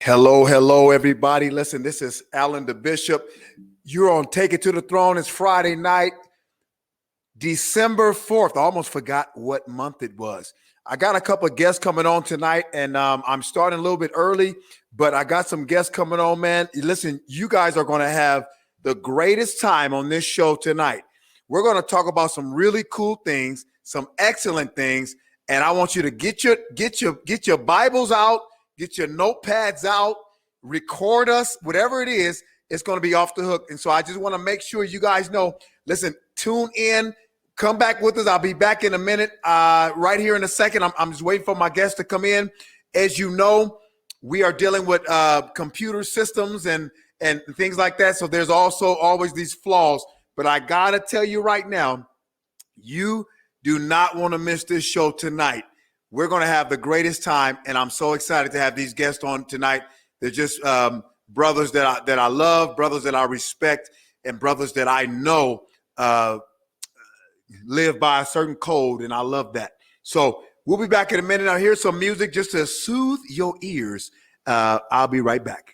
Hello, hello, everybody. Listen, this is Alan the Bishop. You're on Take It to the Throne. It's Friday night, December 4th. I almost forgot what month it was. I got a couple of guests coming on tonight, and I'm starting a little bit early, but I got some guests coming on, man. Listen, you guys are going to have the greatest time on this show tonight. We're going to talk about some really cool things, some excellent things, and I want you to get your Bibles out. Get your notepads out, record us, whatever it is, it's going to be off the hook. And so I just want to make sure you guys know, listen, tune in, come back with us. I'll be back in a minute, right here in a second. I'm just waiting for my guests to come in. As you know, we are dealing with computer systems and things like that. So there's also always these flaws. But I got to tell you right now, you do not want to miss this show tonight. We're going to have the greatest time, and I'm so excited to have these guests on tonight. They're just brothers that I love, brothers that I respect, and brothers that I know live by a certain code, and I love that. So we'll be back in a minute. Now here's some music just to soothe your ears. I'll be right back.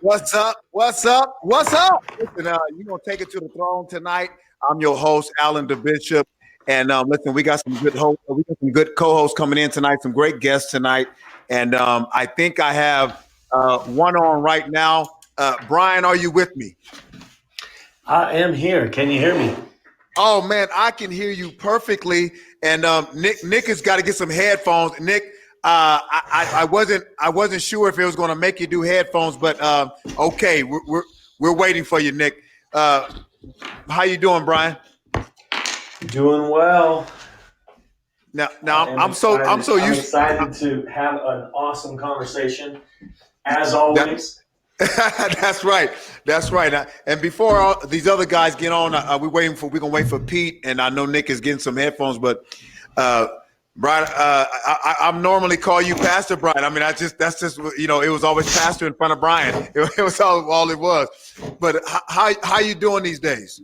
What's up? What's up? What's up? Listen, you're going to take it to the throne tonight. I'm your host, Alan the Bishop. And listen, we got some good co-hosts coming in tonight, some great guests tonight. And I think I have one on right now. Brian, are you with me? I am here. Can you hear me? Oh, man, I can hear you perfectly. And Nick has got to get some headphones. Nick, I wasn't sure if it was going to make you do headphones, but okay, we're waiting for you, Nick. How you doing, Brian? Doing well. Now I'm excited to have an awesome conversation, as always. That's right. And before these other guys get on, we're gonna wait for Pete, and I know Nick is getting some headphones, but. Brian, I'm normally call you Pastor Brian. I mean, that's just it was always Pastor in front of Brian. It was all it was. But how you doing these days?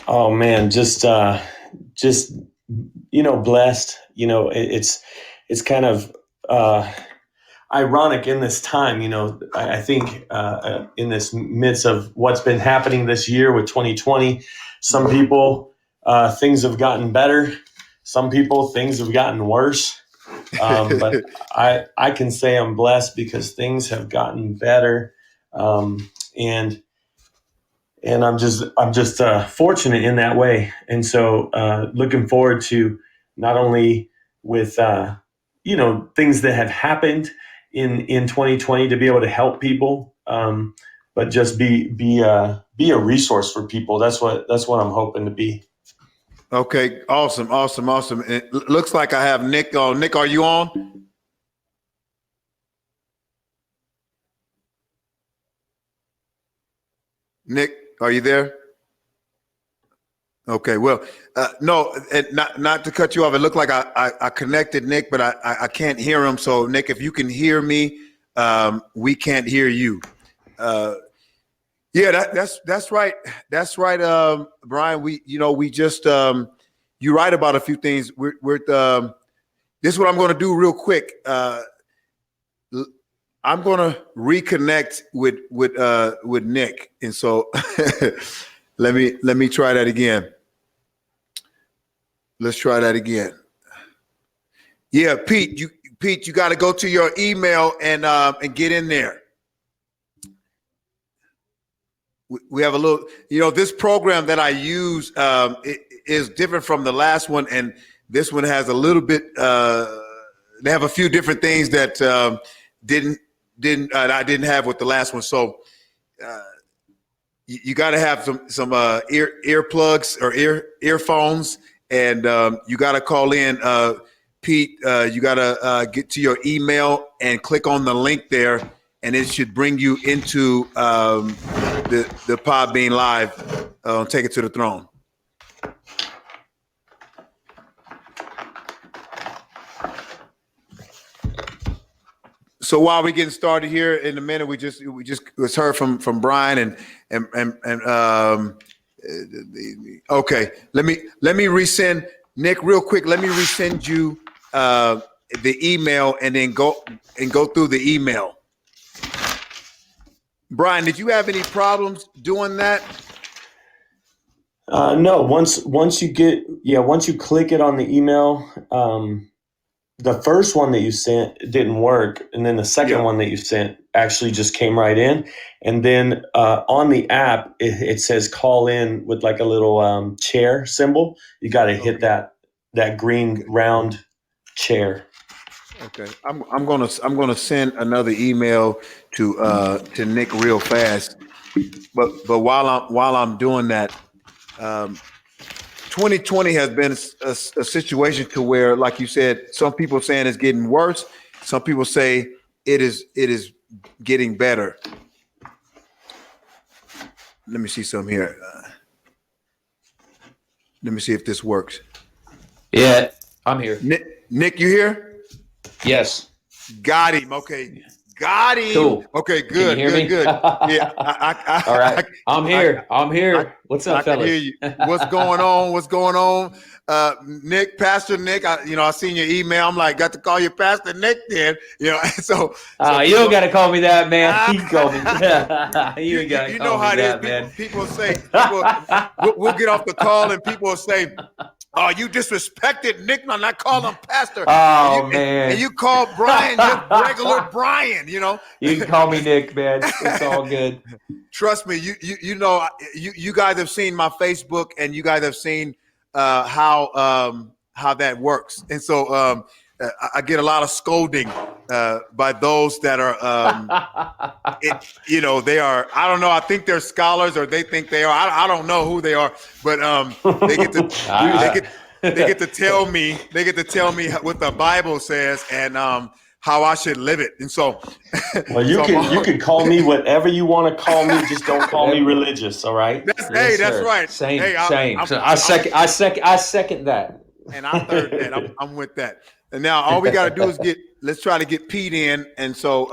Oh man, just blessed. It's kind of ironic in this time. I think in this midst of what's been happening this year with 2020, some people things have gotten better. Some people, things have gotten worse, but I can say I'm blessed because things have gotten better, and I'm just fortunate in that way. And so, looking forward to not only with things that have happened in 2020 to be able to help people, but just be a resource for people. That's what I'm hoping to be. Okay, awesome. It looks like I have Nick on. Nick, are you on? Nick, are you there? Okay, well, no, not to cut you off. It looked like I connected Nick, but I can't hear him. So, Nick, if you can hear me, we can't hear you. Yeah, that's right. That's right, Brian. We just you're right about a few things. This is what I'm going to do real quick. I'm going to reconnect with Nick, and so let me try that again. Let's try that again. Yeah, Pete, you got to go to your email and get in there. We have a little, this program that I use is different from the last one, and this one has a little bit. They have a few different things that I didn't have with the last one. So you got to have some earplugs or earphones, and you got to call in. Pete, you got to get to your email and click on the link there, and it should bring you into the Podbean Live. Take it to the throne. So while we're getting started here in a minute, we just heard from Brian and okay. Let me resend Nick real quick. Let me resend you the email and then go through the email. Brian, did you have any problems doing that? No. Once you click it on the email, the first one that you sent didn't work, and then the second one that you sent actually just came right in. And then on the app, it says call in with like a little chair symbol. You got to hit that green round chair. Okay, I'm gonna send another email to Nick real fast. But while I'm doing that, 2020 has been a situation to where, like you said, some people saying it's getting worse. Some people say it is getting better. Let me see some here. Let me see if this works. Yeah, I'm here. Nick, you here? Yes. Got him. Okay. Got him. Cool. Okay, good. Can you hear me? Good. Yeah. All right. I'm here. What's up, I can fellas? hear you. What's going on? Nick, Pastor Nick, I seen your email. I'm like, got to call you Pastor Nick then. So you don't got to call me that, man. You can call me. You ain't got to you call know me how it that, is. man. People say, we'll get off the call and people will say, oh, you disrespected Nick by not calling him Pastor. Oh, man. And you call Brian just regular Brian, You can call me Nick, man. It's all good. Trust me, you guys have seen my Facebook, and you guys have seen how that works. And so I get a lot of scolding by those that are they are, I don't know, I think they're scholars, or they think they are. I don't know who they are, but they get to tell me what the Bible says and how I should live it. And so well, you can call me whatever you want to call me, just don't call me religious, all right? That's right. Same. Hey, I second that. And I third that. I'm with that. And now all we got to do is let's try to get Pete in. And so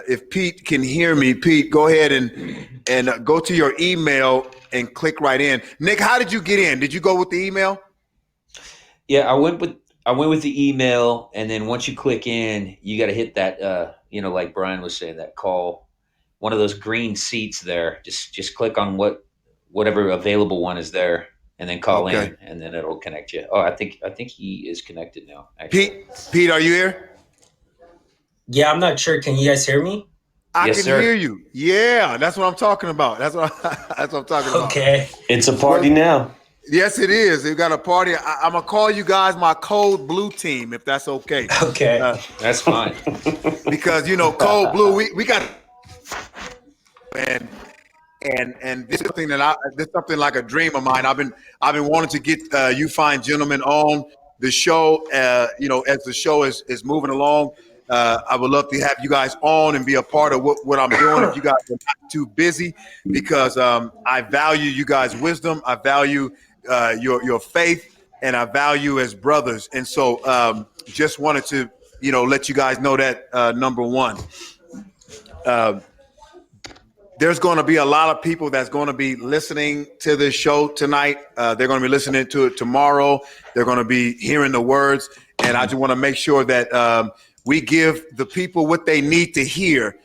if Pete can hear me, Pete, go ahead and go to your email and click right in. Nick, how did you get in? Did you go with the email? Yeah, I went with the email, and then once you click in, you got to hit that, like Brian was saying, that call, one of those green seats there. Just click on whatever available one is there, and then call in, and then it'll connect you. Oh, I think he is connected now. Actually. Pete, are you here? Yeah, I'm not sure. Can you guys hear me? I Yes, can sir. hear you. Yeah, that's what I'm talking about. That's what I'm talking about. Okay. It's a party now. Yes, it is. We've got a party. I'm gonna call you guys my Code Blue team, if that's okay. Okay. That's fine. Because Code Blue, we got and this is something this is something like a dream of mine. I've been wanting to get you fine gentlemen on the show. As the show is moving along, I would love to have you guys on and be a part of what I'm doing. If you guys are not too busy, because I value you guys' wisdom. I value your faith, and I value as brothers. And so just wanted to let you guys know that number one. there's going to be a lot of people that's going to be listening to this show tonight. They're going to be listening to it tomorrow. They're going to be hearing the words. And I just want to make sure that we give the people what they need to hear.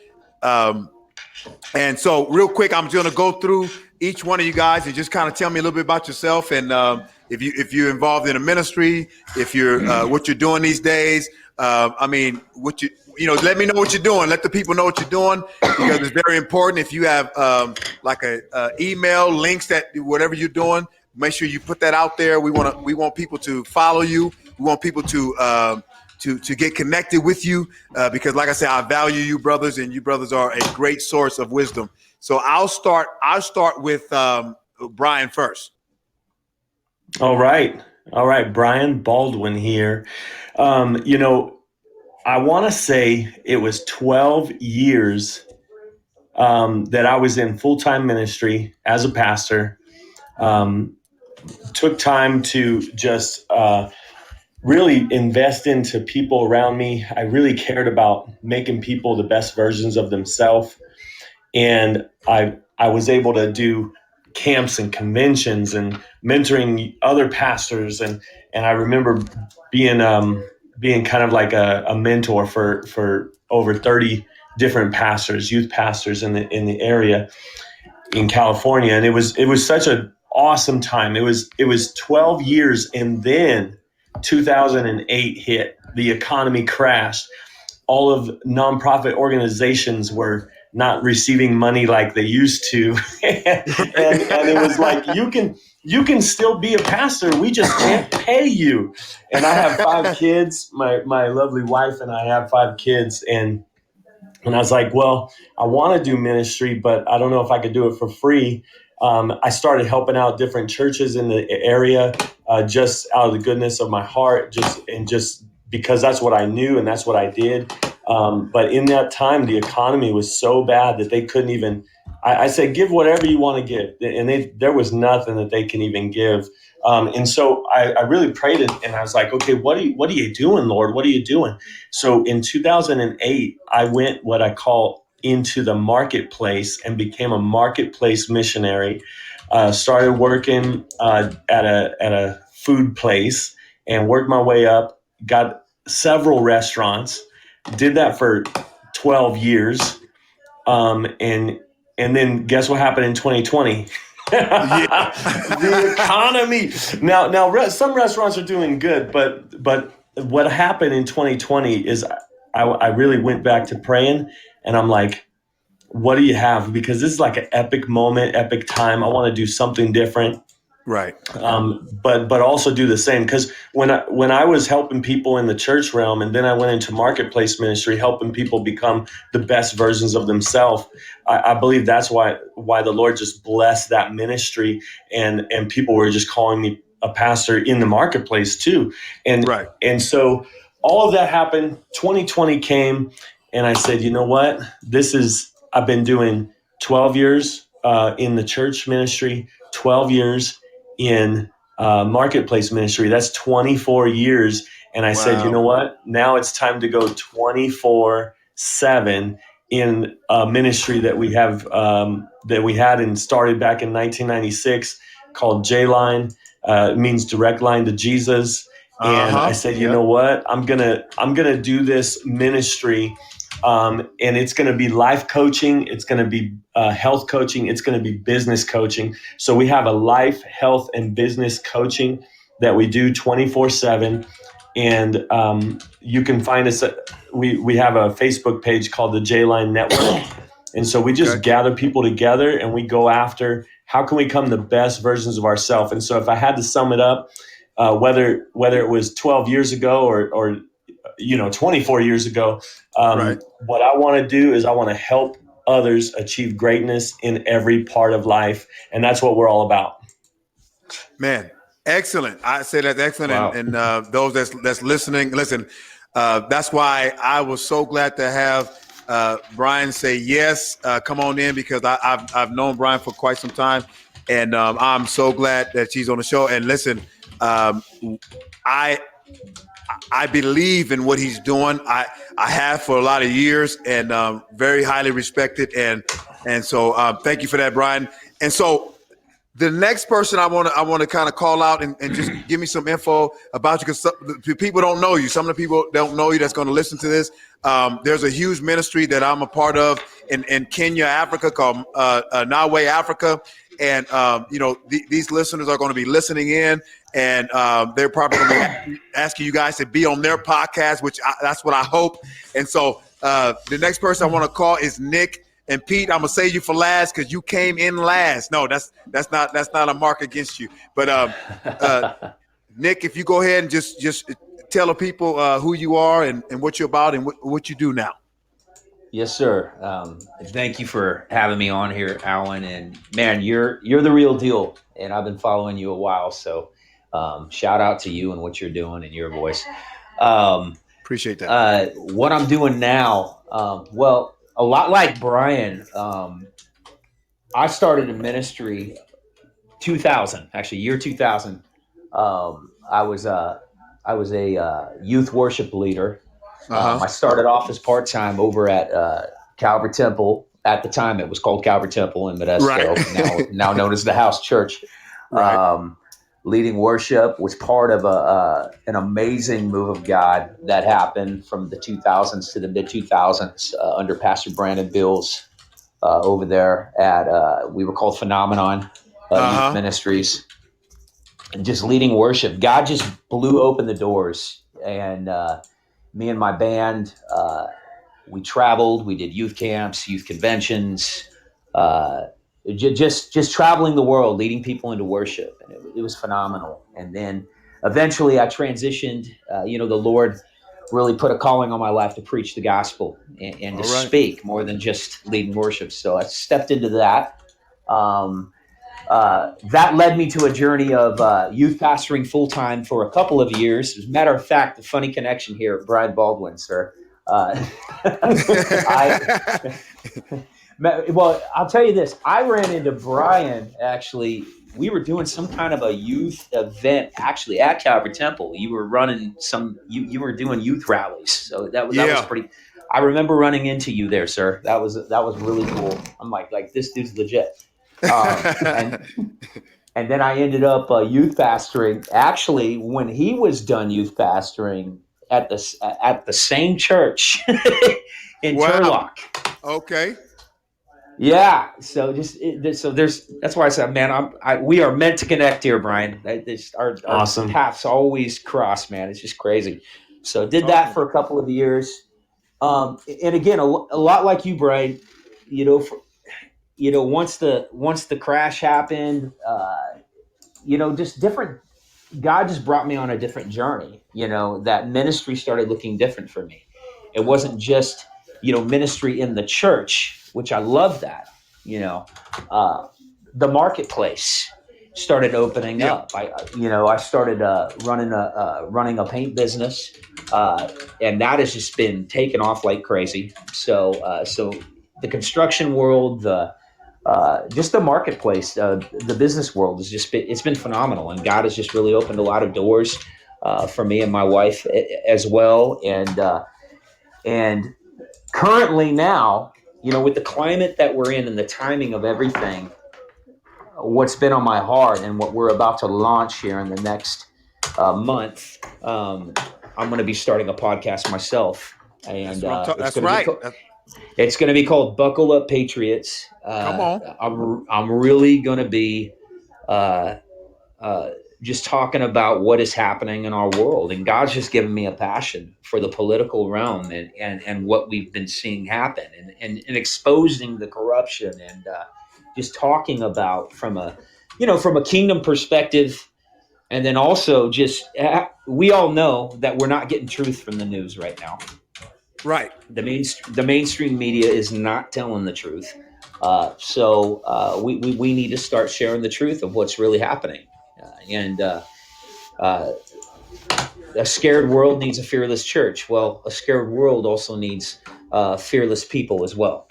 And so real quick, I'm just going to go through each one of you guys and just kind of tell me a little bit about yourself. And if you're involved in a ministry, if you're what you're doing these days, I mean, let me know what you're doing. Let the people know what you're doing, because it's very important. If you have like a email, links, that whatever you're doing, make sure you put that out there. We want people to follow you. We want people to get connected with you, because like I said, I value you brothers, and you brothers are a great source of wisdom. So I'll start with Brian first. All right. Brian Baldwin here. I want to say it was 12 years that I was in full-time ministry as a pastor. Took time to just really invest into people around me. I really cared about making people the best versions of themselves. And I was able to do camps and conventions and mentoring other pastors. And I remember being kind of like a mentor for over 30 different pastors, youth pastors in the area in California. And it was such an awesome time. It was 12 years, and then 2008 hit. The economy crashed. All of nonprofit organizations were not receiving money like they used to. and it was like, you can still be a pastor. We just can't pay you. And I have 5 kids. My lovely wife and I have 5 kids. And I was like, well, I want to do ministry, but I don't know if I could do it for free. I started helping out different churches in the area, just out of the goodness of my heart, just because that's what I knew and that's what I did. But in that time, the economy was so bad that they couldn't even. I said, give whatever you want to give, and there was nothing that they can even give. And so I really prayed, and I was like, okay, what are you doing, Lord? What are you doing? So in 2008, I went what I call into the marketplace and became a marketplace missionary. Started working at a food place and worked my way up. Got several restaurants. Did that for 12 years. And then guess what happened in 2020? The economy. Now, some restaurants are doing good, but what happened in 2020 is I really went back to praying, and I'm like, what do you have? Because this is like an epic moment, epic time. I want to do something different. Right. But also do the same. Because when I was helping people in the church realm, and then I went into marketplace ministry, helping people become the best versions of themselves, I believe that's why the Lord just blessed that ministry, and people were just calling me a pastor in the marketplace too. And right. And so all of that happened. 2020 came, and I said, you know what? I've been doing 12 years in the church ministry, 12 years in marketplace ministry. That's 24 years. And I said, you know what? Now it's time to go 24/7 in a ministry that we have that we had and started back in 1996 called J-Line. It means direct line to Jesus. And I said, you know what? I'm gonna do this ministry. And it's going to be life coaching. It's going to be health coaching. It's going to be business coaching. So we have a life, health, and business coaching that we do 24/7. And you can find us. We have a Facebook page called the J-Line Network. And so we just gather people together, and we go after how can we become the best versions of ourselves. And so if I had to sum it up, whether it was 12 years ago or 24 years ago, what I want to do is I want to help others achieve greatness in every part of life. And that's what we're all about. Man, excellent. I say that's excellent. Wow. And those that's listening, listen, that's why I was so glad to have Brian say yes, come on in, because I've known Brian for quite some time. And I'm so glad that she's on the show. And listen, I believe in what he's doing. I have for a lot of years, and very highly respected. And And so thank you for that, Brian. And so the next person I want to kind of call out and just give me some info about you, because people don't know you. Some of the people don't know you that's going to listen to this. There's a huge ministry that I'm a part of in Kenya, Africa, called Nawe Africa. And, these listeners are going to be listening in, and they're probably going to be asking you guys to be on their podcast, that's what I hope. And so the next person I want to call is Nick. And Pete, I'm gonna say you for last because you came in last. No, that's not a mark against you. But Nick, if you go ahead and just tell the people who you are and what you're about and what you do now. Yes, sir. Thank you for having me on here, Alan. And man, you're the real deal. And I've been following you a while. So shout out to you and what you're doing and your voice. Appreciate that. What I'm doing now, well, a lot like Brian, I started in ministry 2000, actually year 2000. I was a youth worship leader. I started off as part-time over at Calvary Temple. At the time, it was called Calvary Temple in Modesto, right. now known as the House Church. Right. Leading worship, was part of an amazing move of God that happened from the 2000s to the mid 2000s under Pastor Brandon Bills over there at we were called Phenomenon Youth Ministries, and just leading worship. God just blew open the doors, and me and my band, we traveled. We did youth camps, youth conventions. Just traveling the world, leading people into worship, and it was phenomenal. And then eventually, I transitioned. The Lord really put a calling on my life to preach the gospel and to speak more than just leading worship. So I stepped into that. That led me to a journey of youth pastoring full time for a couple of years. As a matter of fact, the funny connection here, Brian Baldwin, sir. Well, I'll tell you this. I ran into Brian, actually. We were doing some kind of a youth event, actually, at Calvary Temple. You were running you were doing youth rallies. So that was pretty, I remember running into you there, sir. That was really cool. I'm like this dude's legit. And then I ended up youth pastoring. Actually, when he was done youth pastoring at the same church in Turlock. Okay. Yeah, so that's why I said, man, we are meant to connect here, Brian. Our Awesome. paths always cross, man. It's just crazy. So did that for a couple of years, and again, a lot like you, Brian. Once the crash happened, just different. God just brought me on a different journey. That ministry started looking different for me. It wasn't just ministry in the church, which I love that. The marketplace started opening up. I started running a paint business, and that has just been taken off like crazy. So the construction world, just the marketplace, the business world it's been phenomenal, and God has just really opened a lot of doors for me and my wife as well, and currently now, with the climate that we're in and the timing of everything, what's been on my heart and what we're about to launch here in the next month, I'm going to be starting a podcast myself. And that's right. It's going to be called Buckle Up Patriots. Come on. I'm really going to be just talking about what is happening in our world. And God's just given me a passion for the political realm and what we've been seeing happen and exposing the corruption and just talking about from a kingdom perspective. And then also just, we all know that we're not getting truth from the news right now. Right. The mainstream media is not telling the truth. So we need to start sharing the truth of what's really happening. A scared world needs a fearless church. Well, a scared world also needs fearless people as well.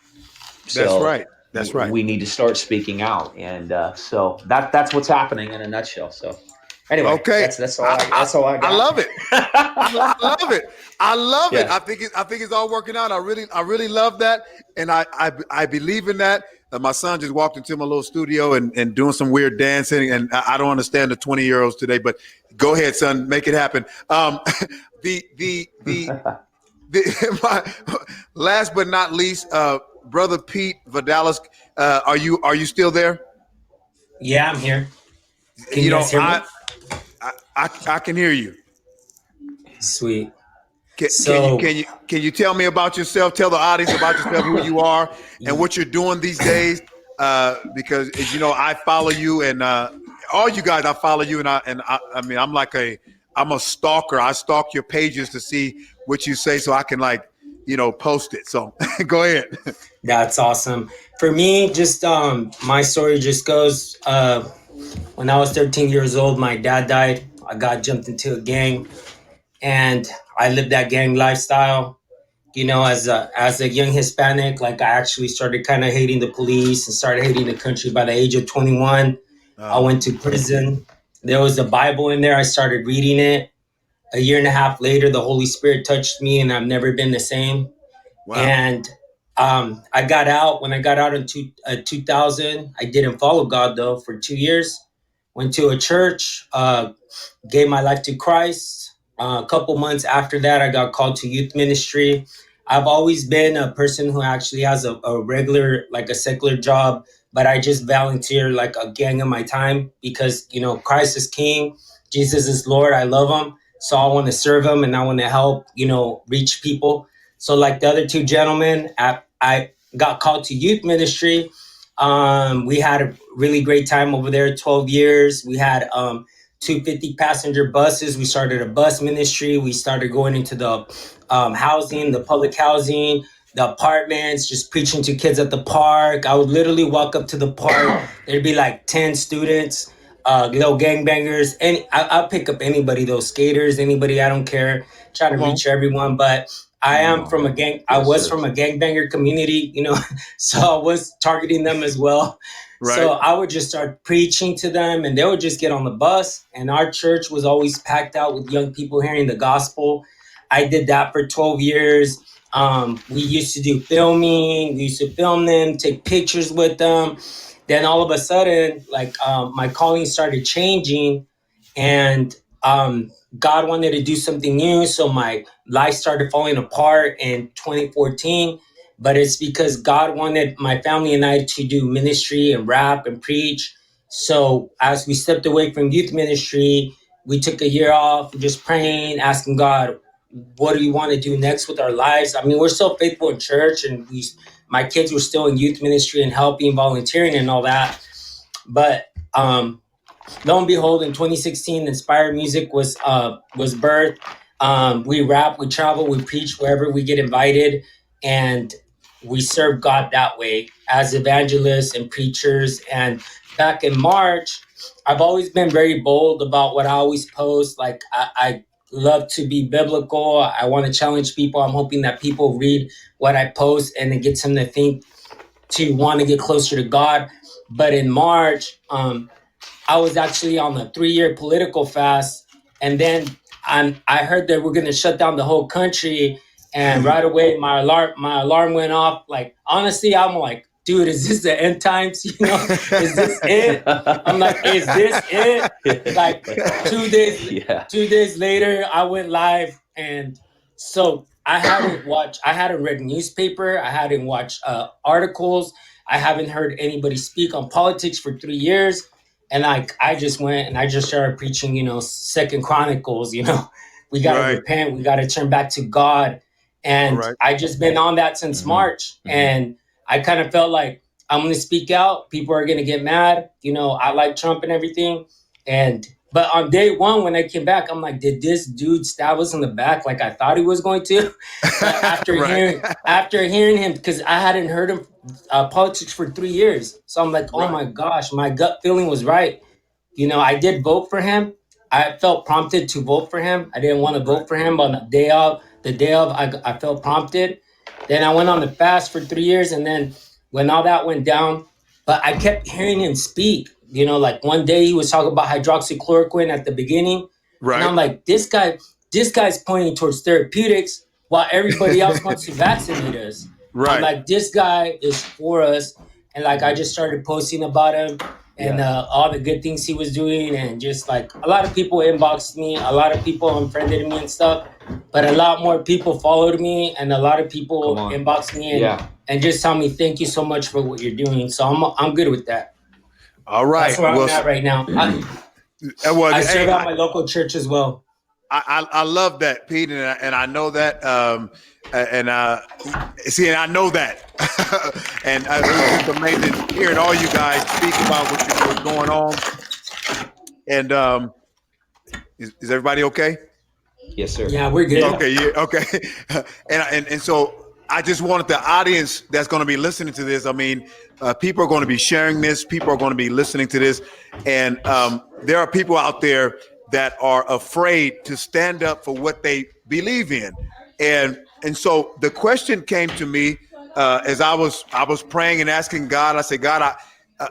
That's right. We need to start speaking out, and so that's what's happening in a nutshell. So, anyway, okay, that's all I got. I love it. I love it. Yeah. I think it's all working out. I really love that, and I believe in that. My son just walked into my little studio and doing some weird dancing, and I don't understand the 20-year-olds today. But go ahead, son, make it happen. My, last but not least, brother Pete Vidalis, are you still there? Yeah, I'm here. Can You you know, guys hear me? I can hear you. Sweet. Can So you tell me about yourself? Tell the audience about yourself, who you are, and what you're doing these days. Because as you know, I follow you, and all you guys, I follow you, and I mean, I'm a stalker. I stalk your pages to see what you say, so I can post it. So go ahead. that's awesome. For me, just my story just goes. When I was 13 years old, my dad died. I got jumped into a gang, and I lived that gang lifestyle. As a young Hispanic, like I actually started kind of hating the police and started hating the country by the age of 21. I went to prison. There was a Bible in there. I started reading it. A year and a half later, the Holy Spirit touched me, and I've never been the same. Wow. And I got out. When I got out in 2000, I didn't follow God, though, for 2 years. Went to a church, gave my life to Christ. A couple months after that, I got called to youth ministry. I've always been a person who actually has a regular, like a secular job, but I just volunteer like a gang of my time because, Christ is King, Jesus is Lord. I love him. So I want to serve him and I want to help, reach people. So like the other two gentlemen, I got called to youth ministry. We had a really great time over there, 12 years. We had 250 passenger buses. We started a bus ministry. We started going into the housing, the public housing, the apartments, just preaching to kids at the park. I would literally walk up to the park. There'd be like 10 students, little gangbangers. And I'll pick up anybody, those skaters, anybody, I don't care. Try to reach everyone. But I am from a gang. I was from a gangbanger community, so I was targeting them as well. Right. So I would just start preaching to them and they would just get on the bus. And our church was always packed out with young people hearing the gospel. I did that for 12 years. We used to do filming. We used to film them, take pictures with them. Then all of a sudden, my calling started changing and God wanted to do something new. So my life started falling apart in 2014. But it's because God wanted my family and I to do ministry and rap and preach. So as we stepped away from youth ministry, we took a year off, just praying, asking God, what do you want to do next with our lives? I mean, we're still faithful in church and my kids were still in youth ministry and helping, volunteering and all that. But lo and behold, in 2016, Inspired Music was birthed. We rap, we travel, we preach wherever we get invited, and we serve God that way as evangelists and preachers. And back in March, I've always been very bold about what I always post. Like I love to be biblical. I want to challenge people. I'm hoping that people read what I post and it gets them to think, to want to get closer to God. But in March, I was actually on a 3-year political fast. And then I heard that we're going to shut down the whole country. And right away, my alarm went off. Like, honestly, I'm like, dude, is this the end times? Is this it? I'm like, is this it? Like 2 days later, I went live. And so I hadn't read newspaper. I hadn't watched articles. I haven't heard anybody speak on politics for 3 years. And I just went and I just started preaching, Second Chronicles, we got to repent. We got to turn back to God. And I just been on that since March. And I kind of felt like I'm going to speak out. People are going to get mad. I like Trump and everything. But on day one, when I came back, I'm like, did this dude stab us in the back like I thought he was going to? But after hearing him, because I hadn't heard him politics for 3 years. So I'm like, oh my gosh, my gut feeling was right. I did vote for him. I felt prompted to vote for him. I didn't want to vote for him, but on the day of, I felt prompted. Then I went on the fast for 3 years. And then when all that went down, but I kept hearing him speak. Like one day he was talking about hydroxychloroquine at the beginning. Right. And I'm like, this guy's pointing towards therapeutics while everybody else wants to vaccinate us. Right. I'm like, this guy is for us. and like I just started posting about him and all the good things he was doing, and just like a lot of people inboxed me, a lot of people unfriended me and stuff, but a lot more people followed me, and a lot of people Come on. inboxed me and just tell me thank you so much for what you're doing. So I'm good with that. All right. That's where I'm at right now. I serve at my local church as well. I love that, Pete, and I know that. And I know that, and it's amazing hearing all you guys speak about what's going on. And is everybody okay? Yes, sir. Yeah, we're good. Okay, yeah, okay. and so I just wanted the audience that's going to be listening to this. I mean, people are going to be sharing this. People are going to be listening to this, and there are people out there that are afraid to stand up for what they believe in, and so the question came to me as I was praying and asking God. I said, God,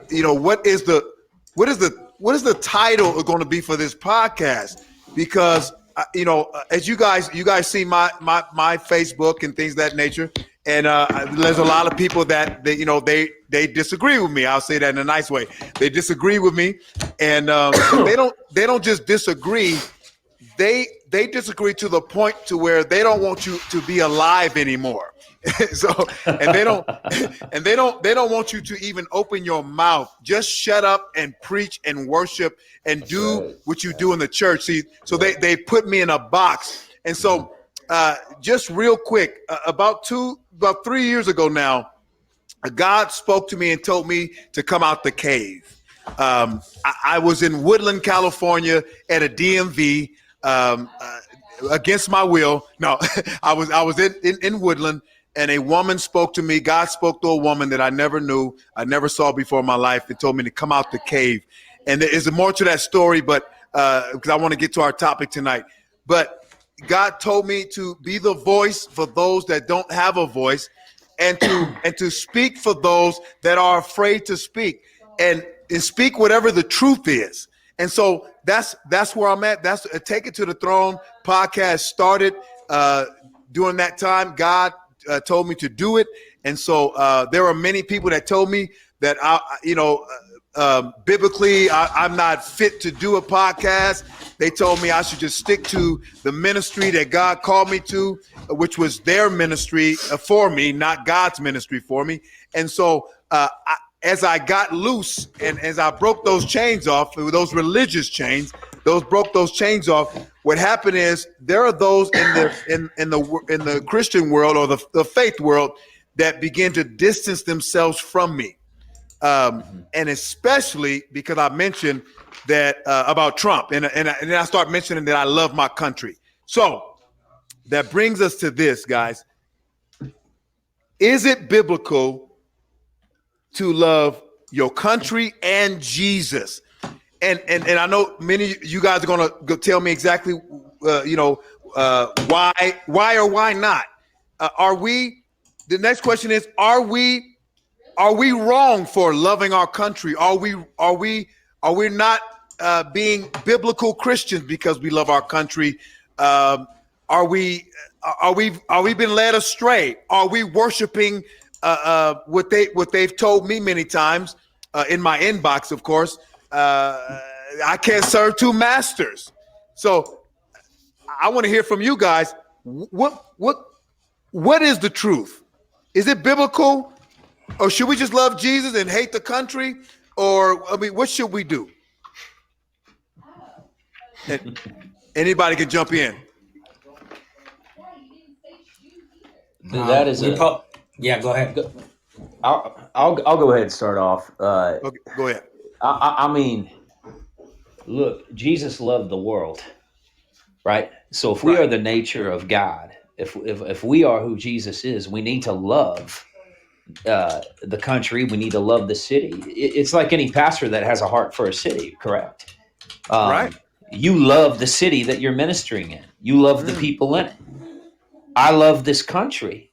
what is the title going to be for this podcast? Because as you guys see my Facebook and things of that nature, and there's a lot of people that they disagree with me. I'll say that in a nice way. They disagree with me, and they don't just disagree. They disagree to the point to where they don't want you to be alive anymore. and they don't want you to even open your mouth. Just shut up and preach and worship and do what you do in the church. See, so they put me in a box. And so just real quick, about 3 years ago now, God spoke to me and told me to come out the cave. I was in Woodland, California at a DMV. Against my will. No, I was in Woodland, and a woman spoke to me. God spoke to a woman that I never knew, I never saw before in my life, and told me to come out the cave. And there is more to that story, but because I want to get to our topic tonight. But God told me to be the voice for those that don't have a voice, and to speak for those that are afraid to speak, and speak whatever the truth is. And so that's where I'm at. That's a Take It to the Throne podcast started during that time. God told me to do it. And so there are many people that told me that, biblically, I'm not fit to do a podcast. They told me I should just stick to the ministry that God called me to, which was their ministry for me, not God's ministry for me. And so as I got loose and as I broke those chains off, those religious chains, broke those chains off, what happened is there are those in the Christian world or the faith world that begin to distance themselves from me. And especially because I mentioned that about Trump, and I start mentioning that I love my country. So that brings us to this, guys. Is it biblical to love your country and Jesus? And I know many of you guys are going to tell me exactly, why or why not. The next question is, are we wrong for loving our country? Are we not being biblical Christians because we love our country? Are we been led astray? Are we worshiping what they've told me many times in my inbox? Of course, I can't serve two masters. So I want to hear from you guys. What is the truth? Is it biblical, or should we just love Jesus and hate the country? Or what should we do? Anybody can jump in. That is yeah, go ahead. I'll go ahead and start off. Okay, go ahead. I mean, look, Jesus loved the world, right? So if we are the nature of God, if we are who Jesus is, we need to love the country. We need to love the city. It's like any pastor that has a heart for a city, correct? Right. You love the city that you're ministering in. You love the people in it. I love this country.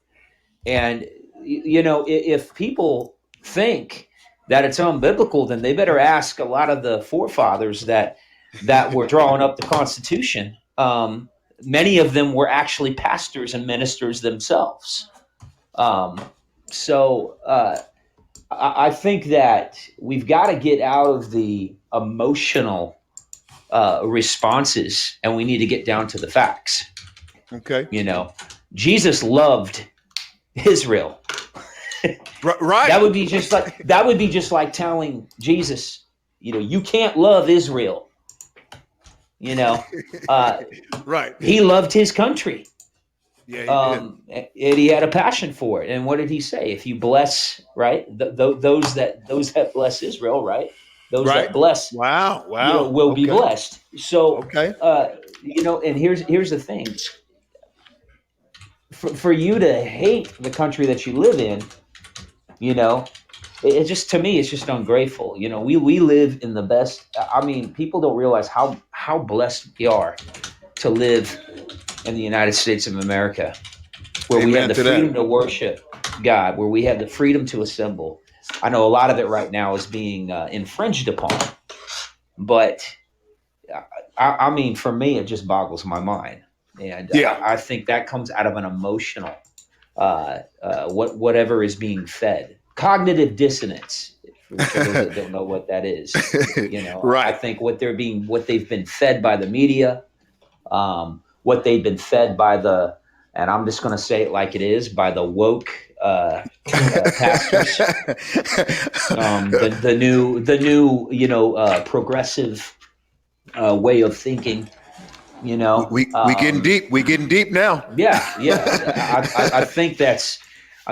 And, if people think that it's unbiblical, then they better ask a lot of the forefathers that were drawing up the Constitution. Many of them were actually pastors and ministers themselves. So I think that we've got to get out of the emotional responses, and we need to get down to the facts. Okay. You know, Jesus loved Israel. Right. That would be just like telling Jesus, you know, you can't love Israel. You know, Right. he loved his country. Yeah, And he had a passion for it. And what did he say? If you bless, right, those that bless Israel, right, those Right. that bless, Wow. you know, will be Okay. blessed. So, Okay. you know, and here's the thing: for you to hate the country that you live in, you know, it just, to me, it's just ungrateful. You know, we live in the best. I mean, people don't realize how blessed we are to live in the United States of America, where we have Amen the to that. freedom to worship God, where we have the freedom to assemble. I know a lot of it right now is being infringed upon, but I mean, for me, it just boggles my mind, and Yeah. I think that comes out of an emotional, whatever is being fed, cognitive dissonance. For those that don't know what that is, you know, I Right. think what they've been fed by the media, what they've been fed by and I'm just going to say it like it is, by the woke pastors, the new, you know, progressive way of thinking. You know, we getting deep. We getting deep now. yeah. I think that's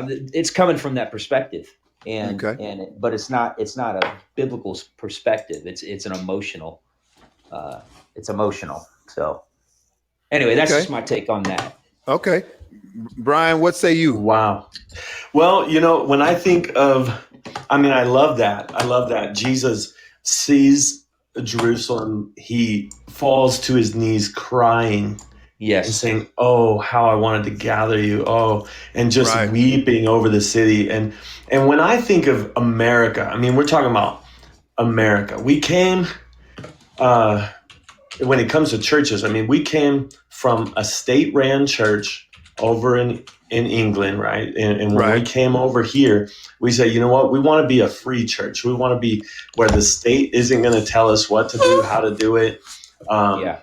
it's coming from that perspective, and Okay. but it's not a biblical perspective. It's an emotional. It's emotional. So anyway, that's Okay. just my take on that. Okay. Brian, what say you? Wow. Well, you know, when I think of, I mean, I love that. I love that Jesus sees Jerusalem. He falls to his knees crying and Yes. saying, "Oh, how I wanted to gather you." Oh, and just Right. weeping over the city. And when I think of America, I mean, we're talking about America. We came, when it comes to churches, I mean, we came from a state-ran church over in England, right? And when we Right. came over here, we said, you know what? We want to be a free church. We want to be where the state isn't going to tell us what to do, how to do it. Yeah.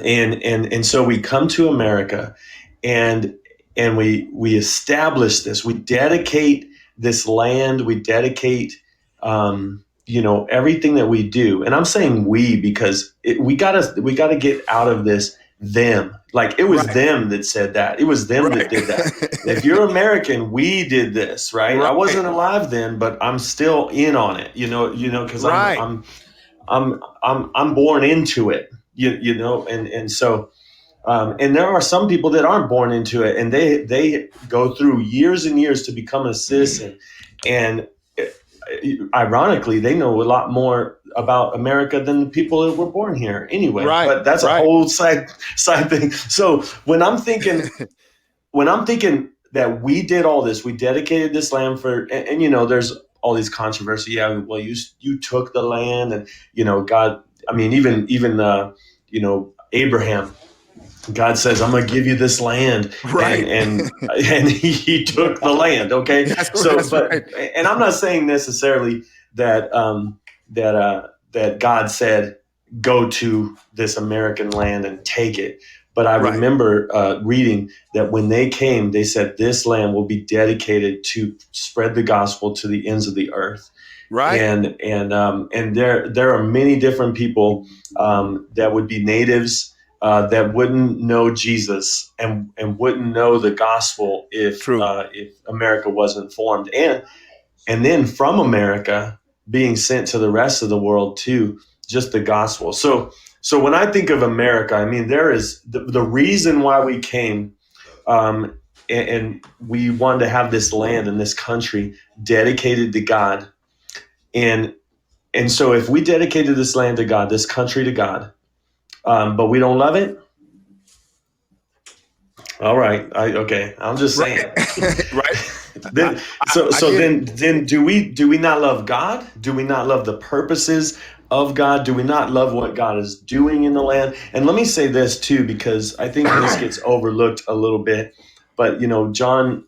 And so we come to America, and we establish this. We dedicate this land. We dedicate, you know, everything that we do. And I'm saying we because we gotta get out of this them. Like it was Right. them that said that. It was them that did that. If you're American, we did this, right? I Right. wasn't alive then, but I'm still in on it. You know, because Right. I'm born into it. You know, and so. And there are some people that aren't born into it, and they go through years and years to become a citizen. And ironically, they know a lot more about America than the people that were born here anyway. Right. But that's a Right. whole side thing. So when I'm thinking that we did all this, we dedicated this land for, and you know, there's all these controversy. Yeah, well, you took the land, and you know, God. I mean, even you know, Abraham. God says, "I'm going to give you this land," Right. and he took the land. Okay, That's right. and I'm not saying necessarily that that God said, "Go to this American land and take it." But I Right. remember reading that when they came, they said, "This land will be dedicated to spread the gospel to the ends of the earth." Right. And there are many different people that would be natives. That wouldn't know Jesus and wouldn't know the gospel if America wasn't formed, and then from America being sent to the rest of the world too, just the gospel. So when I think of America, I mean there is the reason why we came, and we wanted to have this land and this country dedicated to God, and so if we dedicated this land to God, this country to God. But we don't love it. All right. Okay. I'm just saying. Right. Then do we not love God? Do we not love the purposes of God? Do we not love what God is doing in the land? And let me say this too, because I think this gets overlooked a little bit. But you know, John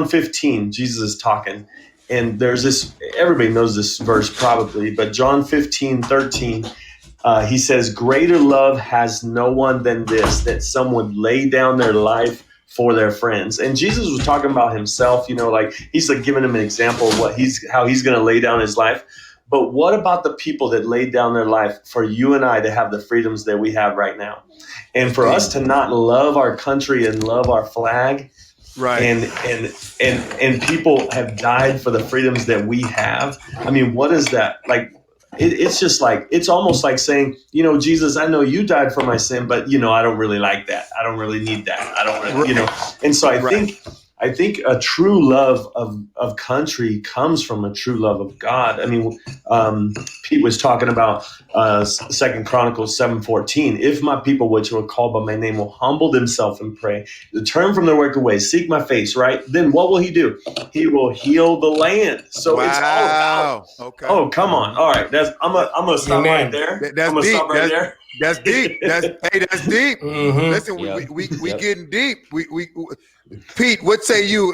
15, Jesus is talking, And there's this, everybody knows this verse probably, but John 15:13, he says, greater love has no one than this, that someone lay down their life for their friends. And Jesus was talking about himself, like he's like giving him an example of how he's going to lay down his life. But what about the people that laid down their life for you and I to have the freedoms that we have right now? And for us to not love our country and love our flag, Right. And people have died for the freedoms that we have. I mean, what is that? Like, it's just like, it's almost like saying, Jesus, I know you died for my sin, but I don't really like that. I don't really need that. I don't really, And so I think a true love of country comes from a true love of God. I mean, Pete was talking about 2 Chronicles 7:14. If my people, which are called by my name, will humble themselves and pray, turn from their wicked ways, seek my face, right? Then what will he do? He will heal the land. So it's all about. Okay. Oh, come on. All right. I'm gonna stop right there. That's I'm gonna deep. stop right there. That's deep. That's deep. Mhm. Listen, Yep. we Yep. getting deep. We Pete, what say you?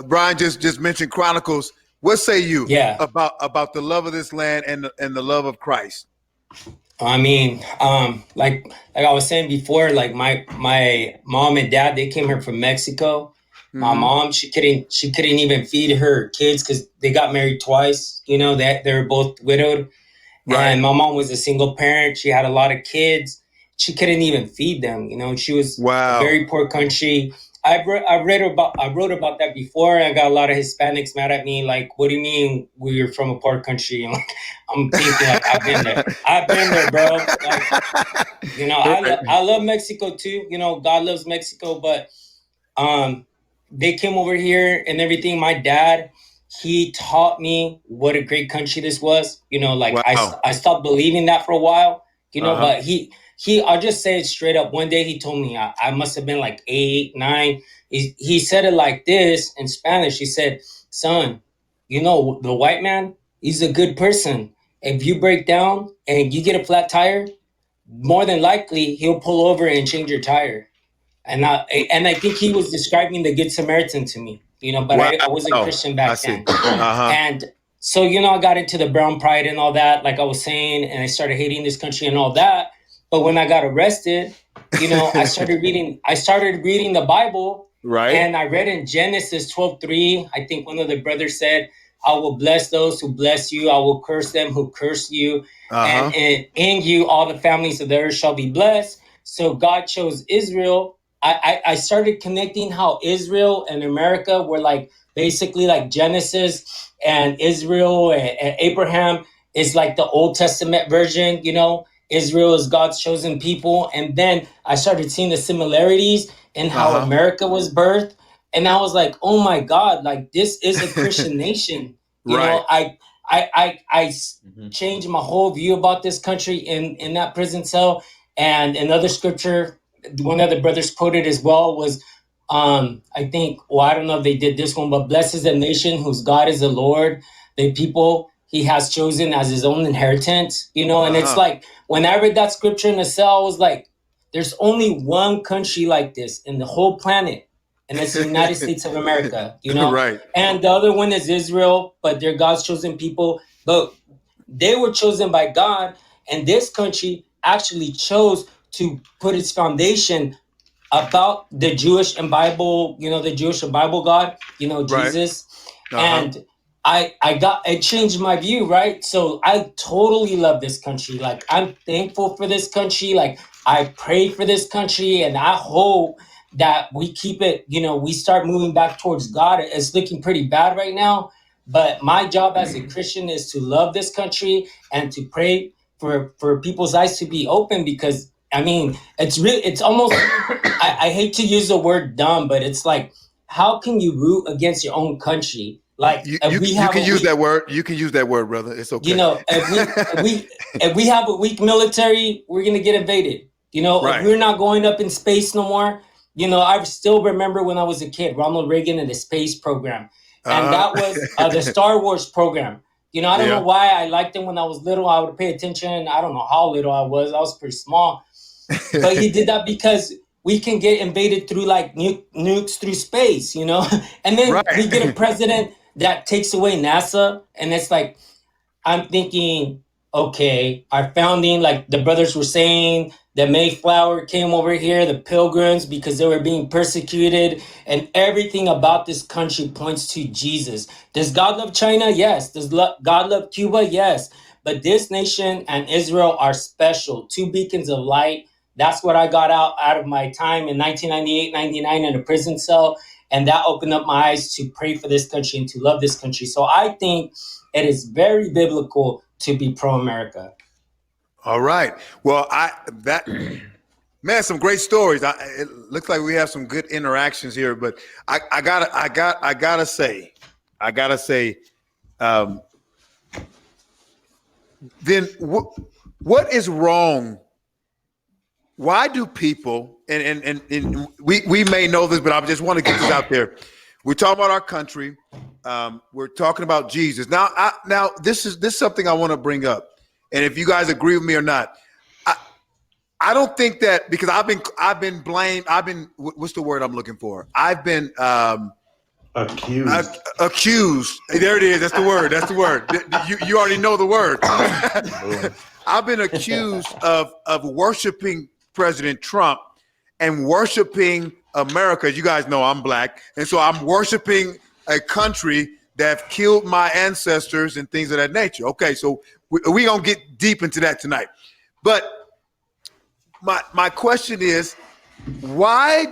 Brian just mentioned Chronicles. What say you? Yeah. About the love of this land and the love of Christ? I mean, like I was saying before, like my mom and dad, they came here from Mexico. My Mhm. mom, she couldn't even feed her kids because they got married twice. They were both widowed. Right. And my mom was a single parent. She had a lot of kids. She couldn't even feed them. She was Wow. a very poor country. I wrote about that before. I got a lot of Hispanics mad at me. Like, what do you mean we're from a poor country? And I'm thinking, like, I've been there. I've been there, bro. Like, I love Mexico too. God loves Mexico, but they came over here and everything. My dad, he taught me what a great country this was. Wow. I stopped believing that for a while. Uh-huh. But he I'll just say it straight up. One day he told me, I must have been like 8, 9. He said it like this in Spanish. He said, son, the white man, he's a good person. If you break down and you get a flat tire, more than likely he'll pull over and change your tire. And I think he was describing the Good Samaritan to me, but Wow. I wasn't Christian back I see. then. Uh-huh. And so, I got into the brown pride and all that, like I was saying, and I started hating this country and all that. But when I got arrested, I started reading the Bible. Right. And I read in Genesis 12:3, I think one of the brothers said, I will bless those who bless you. I will curse them who curse you. Uh-huh. And in you, all the families of the earth shall be blessed. So God chose Israel. I started connecting how Israel and America were like basically like Genesis, and Israel and Abraham is like the Old Testament version. Israel is God's chosen people. And then I started seeing the similarities in how Uh-huh. America was birthed. And I was like, oh my God, like this is a Christian nation. Right. I Mhm. changed my whole view about this country in that prison cell. And another scripture, one of the brothers quoted as well was, I think, I don't know if they did this one, but blessed is the nation whose God is the Lord, the people he has chosen as his own inheritance, and it's Uh-huh. like, when I read that scripture in the cell, I was like, there's only one country like this in the whole planet, and it's the United States of America, Right. and the other one is Israel, but they're God's chosen people, but they were chosen by God, and this country actually chose to put its foundation about the Jewish and Bible, the Jewish and Bible God, Right. Jesus. Uh-huh. And it changed my view, right? So I totally love this country. Like, I'm thankful for this country. Like, I pray for this country, and I hope that we keep it, we start moving back towards God. It's looking pretty bad right now. But my job as a Christian is to love this country and to pray for people's eyes to be open, because it's almost, I hate to use the word dumb, but it's like, how can you root against your own country? Like, You can use that word. You can use that word, brother. It's okay. If we have a weak military, we're gonna get invaded. Right. If we're not going up in space no more. I still remember when I was a kid, Ronald Reagan and the space program, and that was the Star Wars program. I don't know why I liked him when I was little. I would pay attention. I don't know how little I was. I was pretty small, but he did that because we can get invaded through like nukes through space, you know? And then Right. we get a president that takes away NASA. And it's like, I'm thinking, okay, our founding, like the brothers were saying, the Mayflower came over here, the Pilgrims, because they were being persecuted, and everything about this country points to Jesus. Does God love China? Yes. Does God love Cuba? Yes. But this nation and Israel are special, two beacons of light. That's what I got out of my time in 1998, 99 in a prison cell. And that opened up my eyes to pray for this country and to love this country. So I think it is very biblical to be pro-America. All right. Well, man, some great stories. It looks like we have some good interactions here, but I gotta say, then what is wrong? Why do people, and we may know this, but I just want to get this out there. We're talking about our country. We're talking about Jesus. Now this is something I want to bring up. And if you guys agree with me or not, I don't think that, because I've been blamed. What's the word I'm looking for? I've been Accused. accused. There it is. That's the word. You already know the word. I've been accused of worshiping President Trump and worshiping America. You guys know I'm black, and so I'm worshiping a country that killed my ancestors and things of that nature. Okay, so we gonna get deep into that tonight. But my question is, why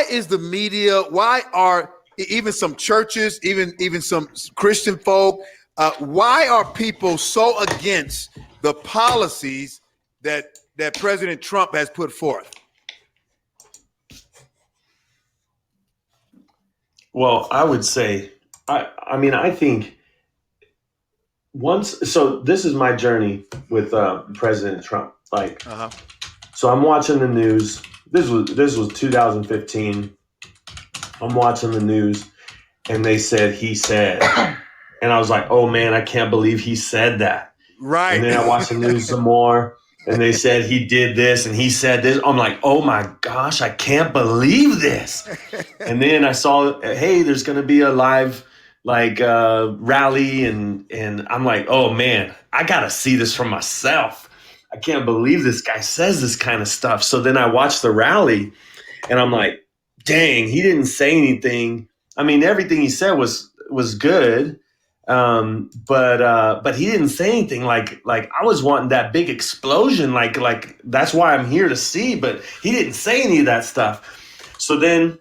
is the media, why are even some churches, even some Christian folk, why are people so against the policies that President Trump has put forth? Well, I would say, I think so this is my journey with President Trump. So I'm watching the news. This was 2015. I'm watching the news, and they said he said, and I was like, oh man, I can't believe he said that. Right. And then I watched the news some more, and they said he did this and he said this. I'm like, oh my gosh, I can't believe this. And then I saw, hey, there's going to be a live rally, and I'm like, oh man, I got to see this for myself. I can't believe this guy says this kind of stuff. So then I watched the rally, and I'm like, dang, he didn't say anything. I mean, everything he said was good. But he didn't say anything like I was wanting that big explosion, like that's why I'm here to see, but he didn't say any of that stuff. So then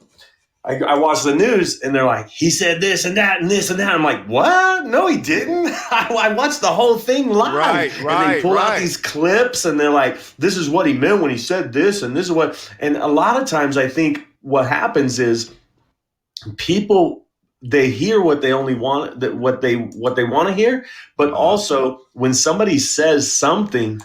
I watched the news, and they're like, he said this and that and this and that. I'm like, what? No, he didn't. I watched the whole thing live. Right, and they pull out these clips, and they're like, this is what he meant when he said this, and this is what. And a lot of times I think what happens is people, they hear what they only want, that what they want to hear, but also when somebody says something,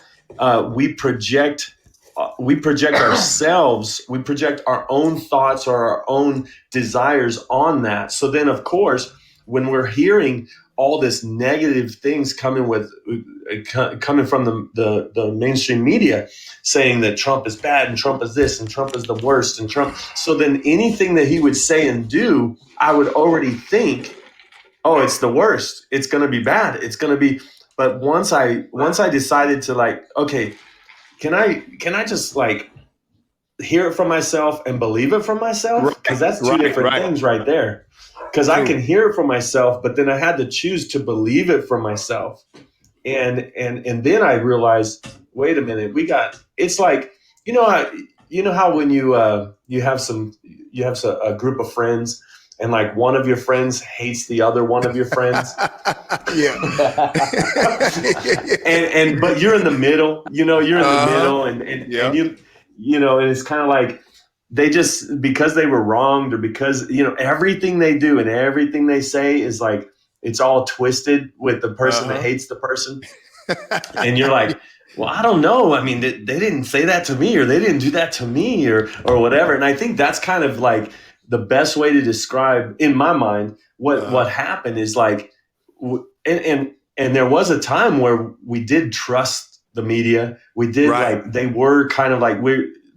we project ourselves, we project our own thoughts or our own desires on that. So then, of course, when we're hearing all this negative things coming from the mainstream media, saying that Trump is bad and Trump is this and Trump is the worst and Trump, so then anything that he would say and do, I would already think, oh, it's the worst. It's going to be bad. It's going to be. But once I decided to okay, can I just hear it from myself and believe it from myself? Because that's two different things right there. Because I can hear it from myself, but then I had to choose to believe it from myself. And then I realized, wait a minute, it's like, you know how when you have a group of friends, and one of your friends hates the other one of your friends. Yeah. But you're in the middle, you're in the middle, and and it's kind of like they just, because they were wronged, or because, everything they do and everything they say is it's all twisted with the person that hates the person. And you're like, well, I don't know. I mean, they didn't say that to me, or they didn't do that to me, or whatever. And I think that's kind of the best way to describe, in my mind, what happened is and there was a time where we did trust the media. We did they were kind of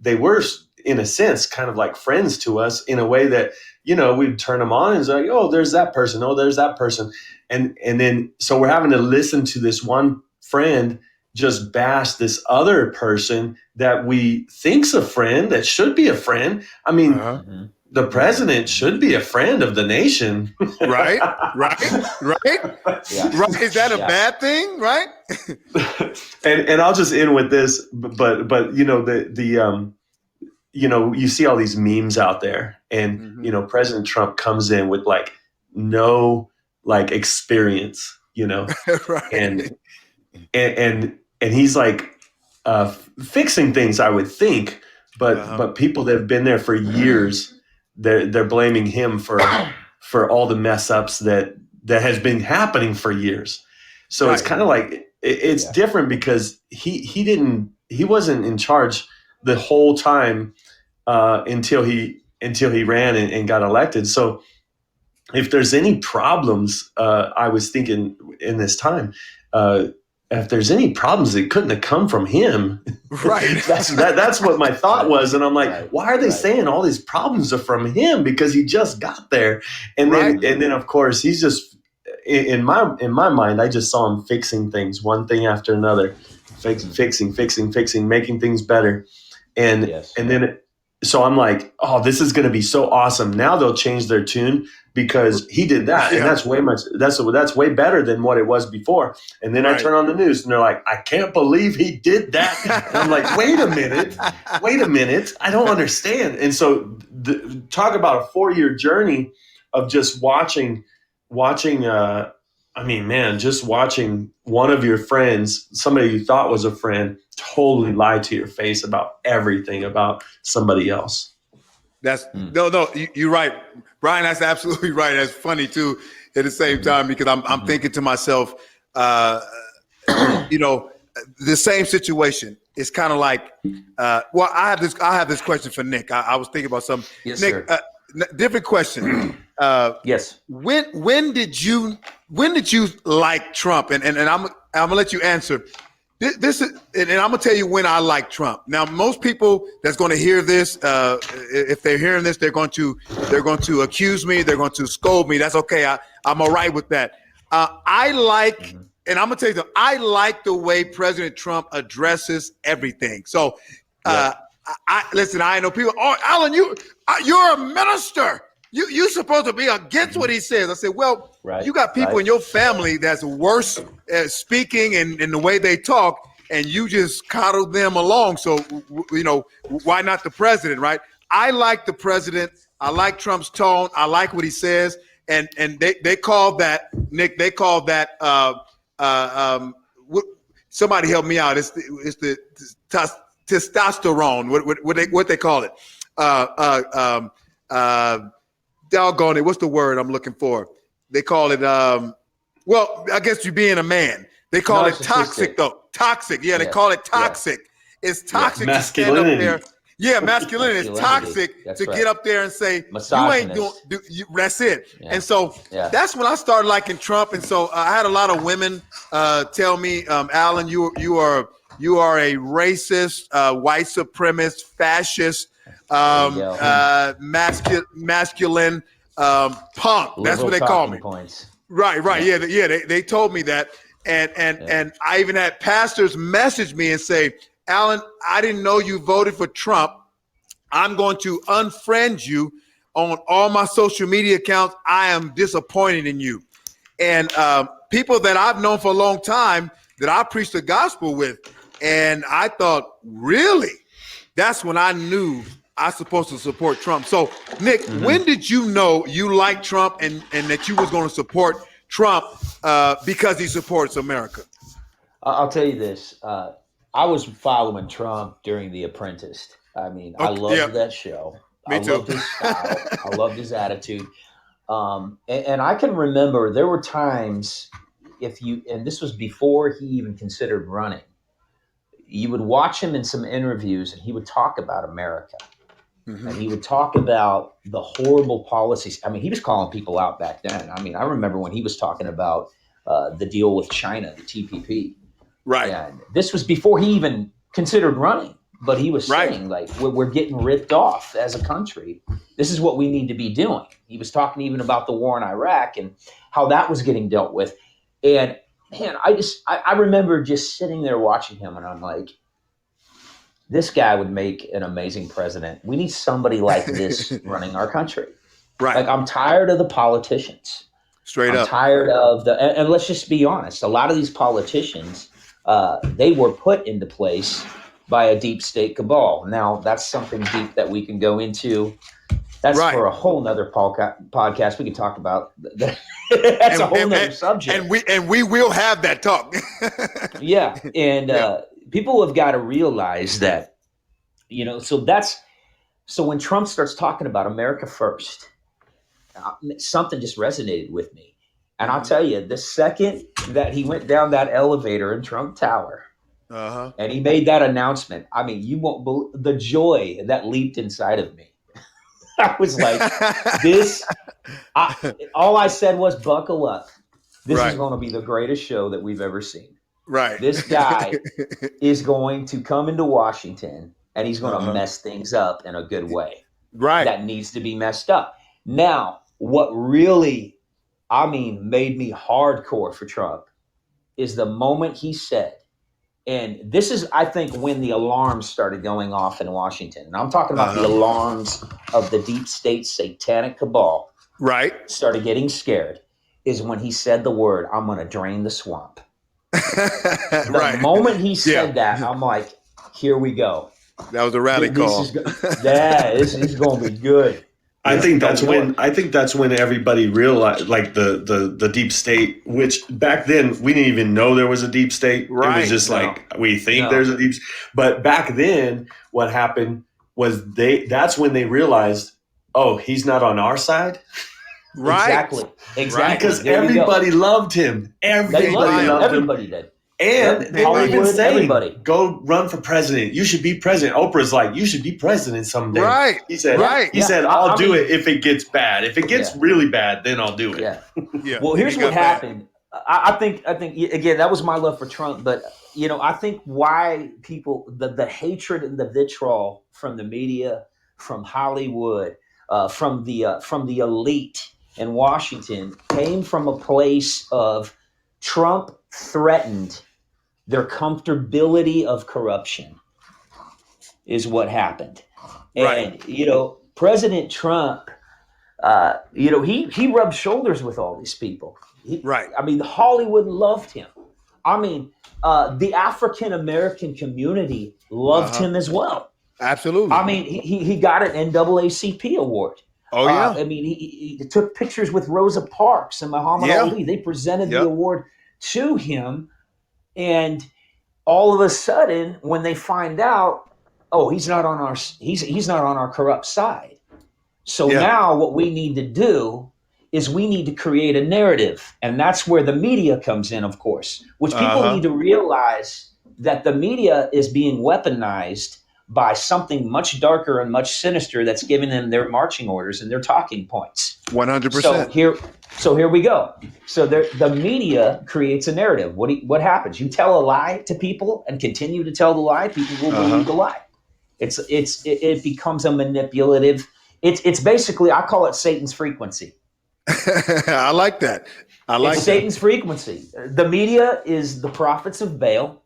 they were in a sense kind of like friends to us in a way that, you know, we'd turn them on and it's like, oh, there's that person. Oh, there's that person. And then, so we're having to listen to this one friend just bash this other person that we think's a friend, that should be a friend. I mean, Mhm. the president should be a friend of the nation. Right. Yeah. Right. Is that a Yeah. bad thing? Right. and I'll just end with this, but you know, you know, you see all these memes out there, and Mhm. you know, President Trump comes in with like no like experience, you know, Right. and he's like fixing things, I would think, but people that have been there for years, they're blaming him for all the mess ups that has been happening for years. So it's Right. kind of like it's Yeah. different because he wasn't in charge the whole time until he ran and got elected. So if there's any problems, I was thinking in this time, if there's any problems, it couldn't have come from him. Right. That's what my thought was, and I'm like, Right. why are they Right. saying all these problems are from him because he just got there? And then of course he's just in my mind, I just saw him fixing things, one thing after another, fixing, making things better, and Yes. and then. So I'm like, oh, this is going to be so awesome. Now they'll change their tune because he did that, Yeah. and that's way better than what it was before. And then I Right. turn on the news, and they're like, I can't believe he did that. And I'm like, wait a minute, I don't understand. And so talk about a 4-year journey of just watching. I mean, man, just watching one of your friends, somebody you thought was a friend, totally lie to your face about everything about somebody else. That's no, you're right, Brian. That's absolutely right. That's funny too. At the same time, because I'm thinking to myself, you know, the same situation. It's kind of like, well, I have this question for Nick. I was thinking about something. Yes, Nick, sir. Different question. Yes. When did you like Trump? And I'm gonna let you answer. This is, and I'm gonna tell you when I like Trump. Now, most people that's going to hear this, if they're hearing this, they're going to accuse me. They're going to scold me. That's okay. I'm all right with that. I like, and I'm gonna tell you, I like the way President Trump addresses everything. So, I listen. I know people. Oh, Alan, you're a minister. You supposed to be against what he says. I said, well, Right, you got people right. in your family that's worse at speaking and the way they talk, and you just coddle them along. So, you know, why not the president, right? I like the president. I like Trump's tone. I like what he says. And they call that, Nick, they call that, somebody help me out. It's the testosterone. What they call it? Doggone it. What's the word I'm looking for? They call it, well, I guess you being a man. They call it toxic, though. Toxic. Yeah, they call it toxic. It's toxic to stand up there. Yeah, masculinity. It's toxic That's to right. get up there and say, Misogynist. you ain't doing, that's it. Yeah. And so that's when I started liking Trump. And so I had a lot of women tell me, Alan, you are a racist, white supremacist, fascist, masculine punk. That's what they call me. Points. Right. Yeah. They told me that, and I even had pastors message me and say, Alan, I didn't know you voted for Trump. I'm going to unfriend you on all my social media accounts. I am disappointed in you. And people that I've known for a long time that I preached the gospel with, and I thought, really? That's when I knew I was supposed to support Trump. So, Nick, when did you know you liked Trump and that you was going to support Trump because he supports America? I'll tell you this. I was following Trump during The Apprentice. I mean, I loved that show. Me too. Loved his style. I loved his attitude. And I can remember there were times and this was before he even considered running, you would watch him in some interviews and he would talk about America. And he would talk about the horrible policies. I mean, he was calling people out back then. I mean, I remember when he was talking about the deal with China, the TPP. Right. And this was before he even considered running. but he was Right. saying like we're getting ripped off as a country. This is what we need to be doing. He was talking even about the war in Iraq and how that was getting dealt with. And man, I remember just sitting there watching him, and I'm like, this guy would make an amazing president. We need somebody like this running our country. Right. Like, I'm tired of the politicians. Straight I'm up. tired of and let's just be honest. A lot of these politicians, they were put into place by a deep state cabal. Now, that's something deep that we can go into. That's Right. for a whole nother podcast. We can talk about. That's a whole nother subject. And we will have that talk. Yeah, and people have got to realize that, so when Trump starts talking about America first, something just resonated with me. And I'll tell you, the second that he went down that elevator in Trump Tower and he made that announcement, I mean, you won't believe the joy that leaped inside of me. I was like, all I said was, buckle up. This is going to be the greatest show that we've ever seen. Right. This guy is going to come into Washington and he's going to mess things up in a good way. Right. That needs to be messed up. Now, what really, made me hardcore for Trump is the moment he said, and this is, I think, when the alarms started going off in Washington. And I'm talking about the alarms of the deep state satanic cabal. Right. Started getting scared, is when he said the word, I'm going to drain the swamp. The moment he said that, I'm like, here we go. That was a rally call. This is going to be good. I think that's when everybody realized, like the deep state, which back then we didn't even know there was a deep state. Right. It was just like we think there's a deep. But back then, what happened was that's when they realized, oh, he's not on our side. Right. Exactly. Right. Because everybody loved him. Everybody loved him. Everybody did. And they were even saying, everybody. go run for president. You should be president. Oprah's like, you should be president someday. Right. He said, I'll do it if it gets bad. If it gets really bad, then I'll do it. Yeah. Yeah. Well, here's what happened. I think again, that was my love for Trump, but I think why people, the hatred and the vitriol from the media, from Hollywood, from the elite in Washington came from a place of Trump threatened their comfortability of corruption is what happened. And, President Trump, he rubbed shoulders with all these people. Hollywood loved him. The African-American community loved him as well. Absolutely. He got an NAACP award. Oh, yeah. He took pictures with Rosa Parks and Muhammad Ali. They presented the award to him. And all of a sudden, when they find out, oh, he's not on our corrupt side. So now what we need to do is we need to create a narrative. And that's where the media comes in, of course, which people need to realize that the media is being weaponized by something much darker and much sinister that's giving them their marching orders and their talking points. 100%. So here we go. So the media creates a narrative. What happens? You tell a lie to people and continue to tell the lie. People will believe the lie. It becomes a manipulative. It's basically, I call it Satan's frequency. I like that. It's Satan's frequency. The media is the prophets of Baal.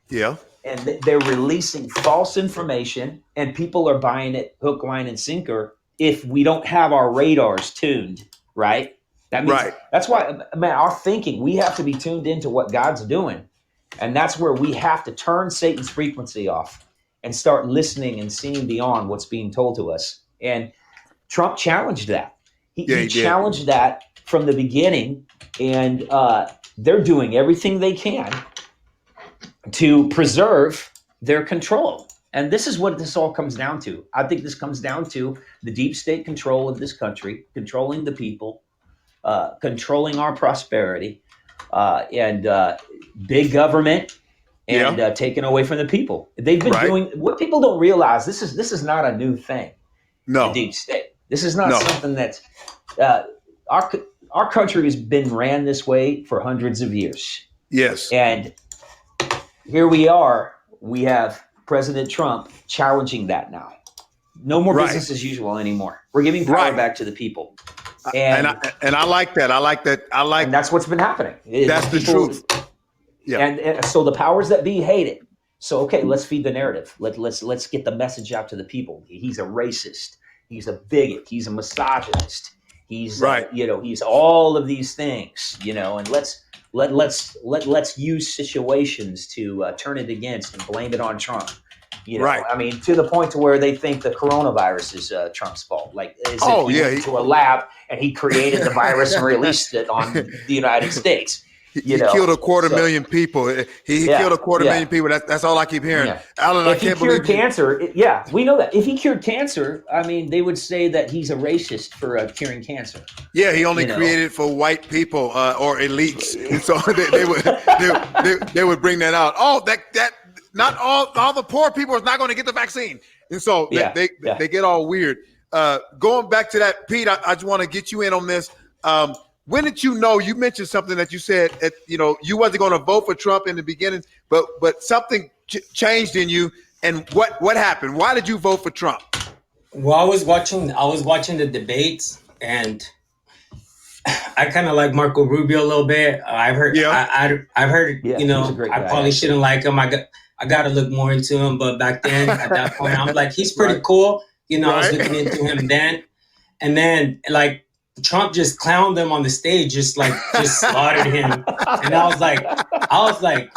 Yeah. And they're releasing false information, and people are buying it hook, line, and sinker if we don't have our radars tuned, right? That means, that's why, our thinking, we have to be tuned into what God's doing. And that's where we have to turn Satan's frequency off and start listening and seeing beyond what's being told to us. And Trump challenged that. He challenged that from the beginning, and they're doing everything they can to preserve their control. And this is what this all comes down to. I think this comes down to the deep state control of this country, controlling the people, controlling our prosperity, and big government, and taking away from the people. They've been doing what people don't realize. This is not a new thing. No, the deep state. This is not something that's our country has been ran this way for hundreds of years. Yes, and here we are. We have President Trump challenging that now. No more Right. business as usual anymore. We're giving power Right. back to the people. And I like that. I like that. I like And that's what's been happening. that's the People- truth. Yeah. And so the powers that be hate it. So okay, let's feed the narrative. Let's get the message out to the people. He's a racist. He's a bigot. He's a misogynist. He's Right. he's all of these things. And let's use situations to turn it against and blame it on Trump. Right. I mean, to the point to where they think the coronavirus is Trump's fault. Like, as Oh, if he yeah, went to a lab and he created the virus and released it on the United States. He killed a quarter million people. He Yeah, killed a quarter yeah. million people. That's all I keep hearing. Yeah. Alan, I If he can't cured believe you. cancer, we know that. If he cured cancer, I mean, they would say that he's a racist for curing cancer. Yeah, he only you know. created it for white people or elites. And so they would bring that out. Oh, that not all the poor people is not going to get the vaccine. And so they get all weird. Going back to that, Pete, I just want to get you in on this. When did you know? You mentioned something that you said that you wasn't going to vote for Trump in the beginning, but something changed in you. And what happened? Why did you vote for Trump? Well, I was watching the debates, and I kind of like Marco Rubio a little bit. I've heard, I've heard, Yeah, he's a great I guy, probably actually. shouldn't like him. I got to look more into him. But back then, at that point, I'm like, he's pretty cool. I was Right. looking into him then, and then like Trump just clowned him on the stage, just slaughtered him, and I was like,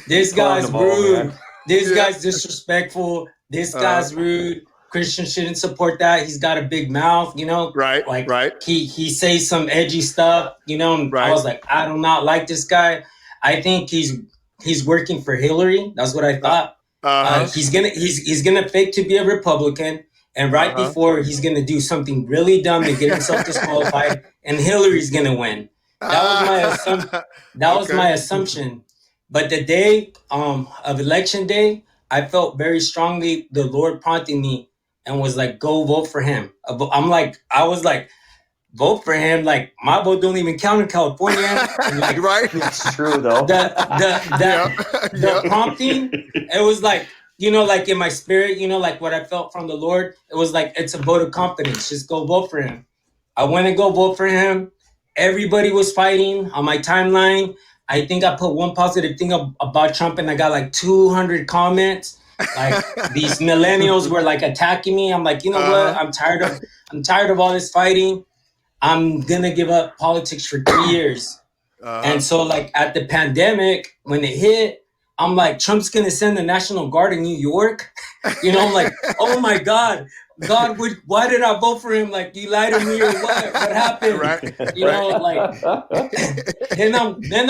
this guy's them all, rude. man. This Yeah. guy's disrespectful. This guy's rude. Christians shouldn't support that. He's got a big mouth, Right, Like right. he says some edgy stuff, and Right. I was like, I do not like this guy. I think he's working for Hillary. That's what I thought. He's gonna fake to be a Republican, and right before he's gonna do something really dumb to get himself disqualified, and Hillary's gonna win. That was my assumption. That was Okay. my assumption. But the day of election day, I felt very strongly the Lord prompting me and was like, "Go vote for him." I was like, vote for him. Like my vote don't even count in California. And like Right. It's true, though. the prompting, it was like, like in my spirit, like what I felt from the Lord, it was like, it's a vote of confidence. Just go vote for him. I went and go vote for him. Everybody was fighting on my timeline. I think I put one positive thing about Trump and I got like 200 comments. Like these millennials were like attacking me. I'm like, what? I'm tired of all this fighting. I'm gonna give up politics for 3 years. And so like at the pandemic, when it hit, I'm like, Trump's gonna send the National Guard in New York. I'm like, oh my God, why did I vote for him? Like, you lied to me or what? What happened? Right. Like then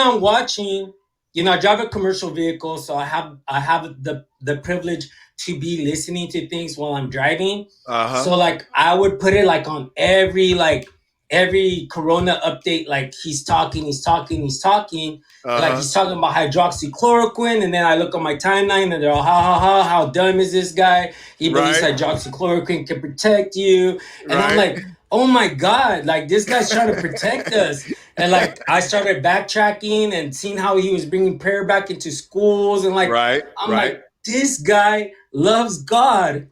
I'm watching, I drive a commercial vehicle, so I have the privilege to be listening to things while I'm driving. So like I would put it like on every Corona update, like he's talking. Like he's talking about hydroxychloroquine, and then I look on my timeline and they're all how dumb is this guy? He believes hydroxychloroquine can protect you. And I'm like, oh my God, like this guy's trying to protect us. And like I started backtracking and seeing how he was bringing prayer back into schools, and like I'm like, this guy loves God,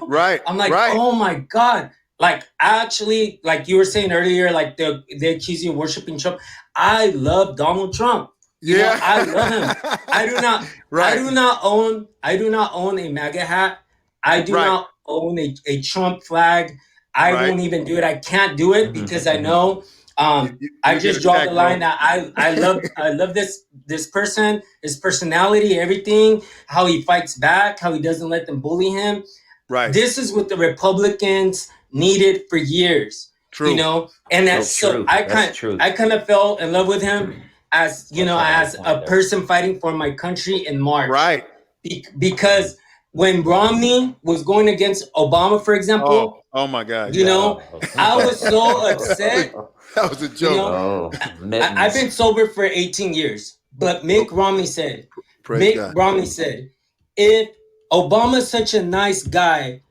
Right. I'm like, right. oh my God. Like actually, like you were saying earlier, like they accuse you of worshiping Trump. I love Donald Trump. Yeah. I love him. I do not. Right. I do not own a MAGA hat. I do not own a Trump flag. I won't even do it. I can't do it because I know. I just draw the line that I love this person, his personality, everything, how he fights back, how he doesn't let them bully him. Right. This is what the Republicans needed for years. True. And that's True. so I kind of fell in love with him as as a person fighting for my country in March. Right. Because when Romney was going against Obama, for example, Oh my God. I was so upset. That was a joke. I've been sober for 18 years, but Mitt Romney said, if Obama's such a nice guy,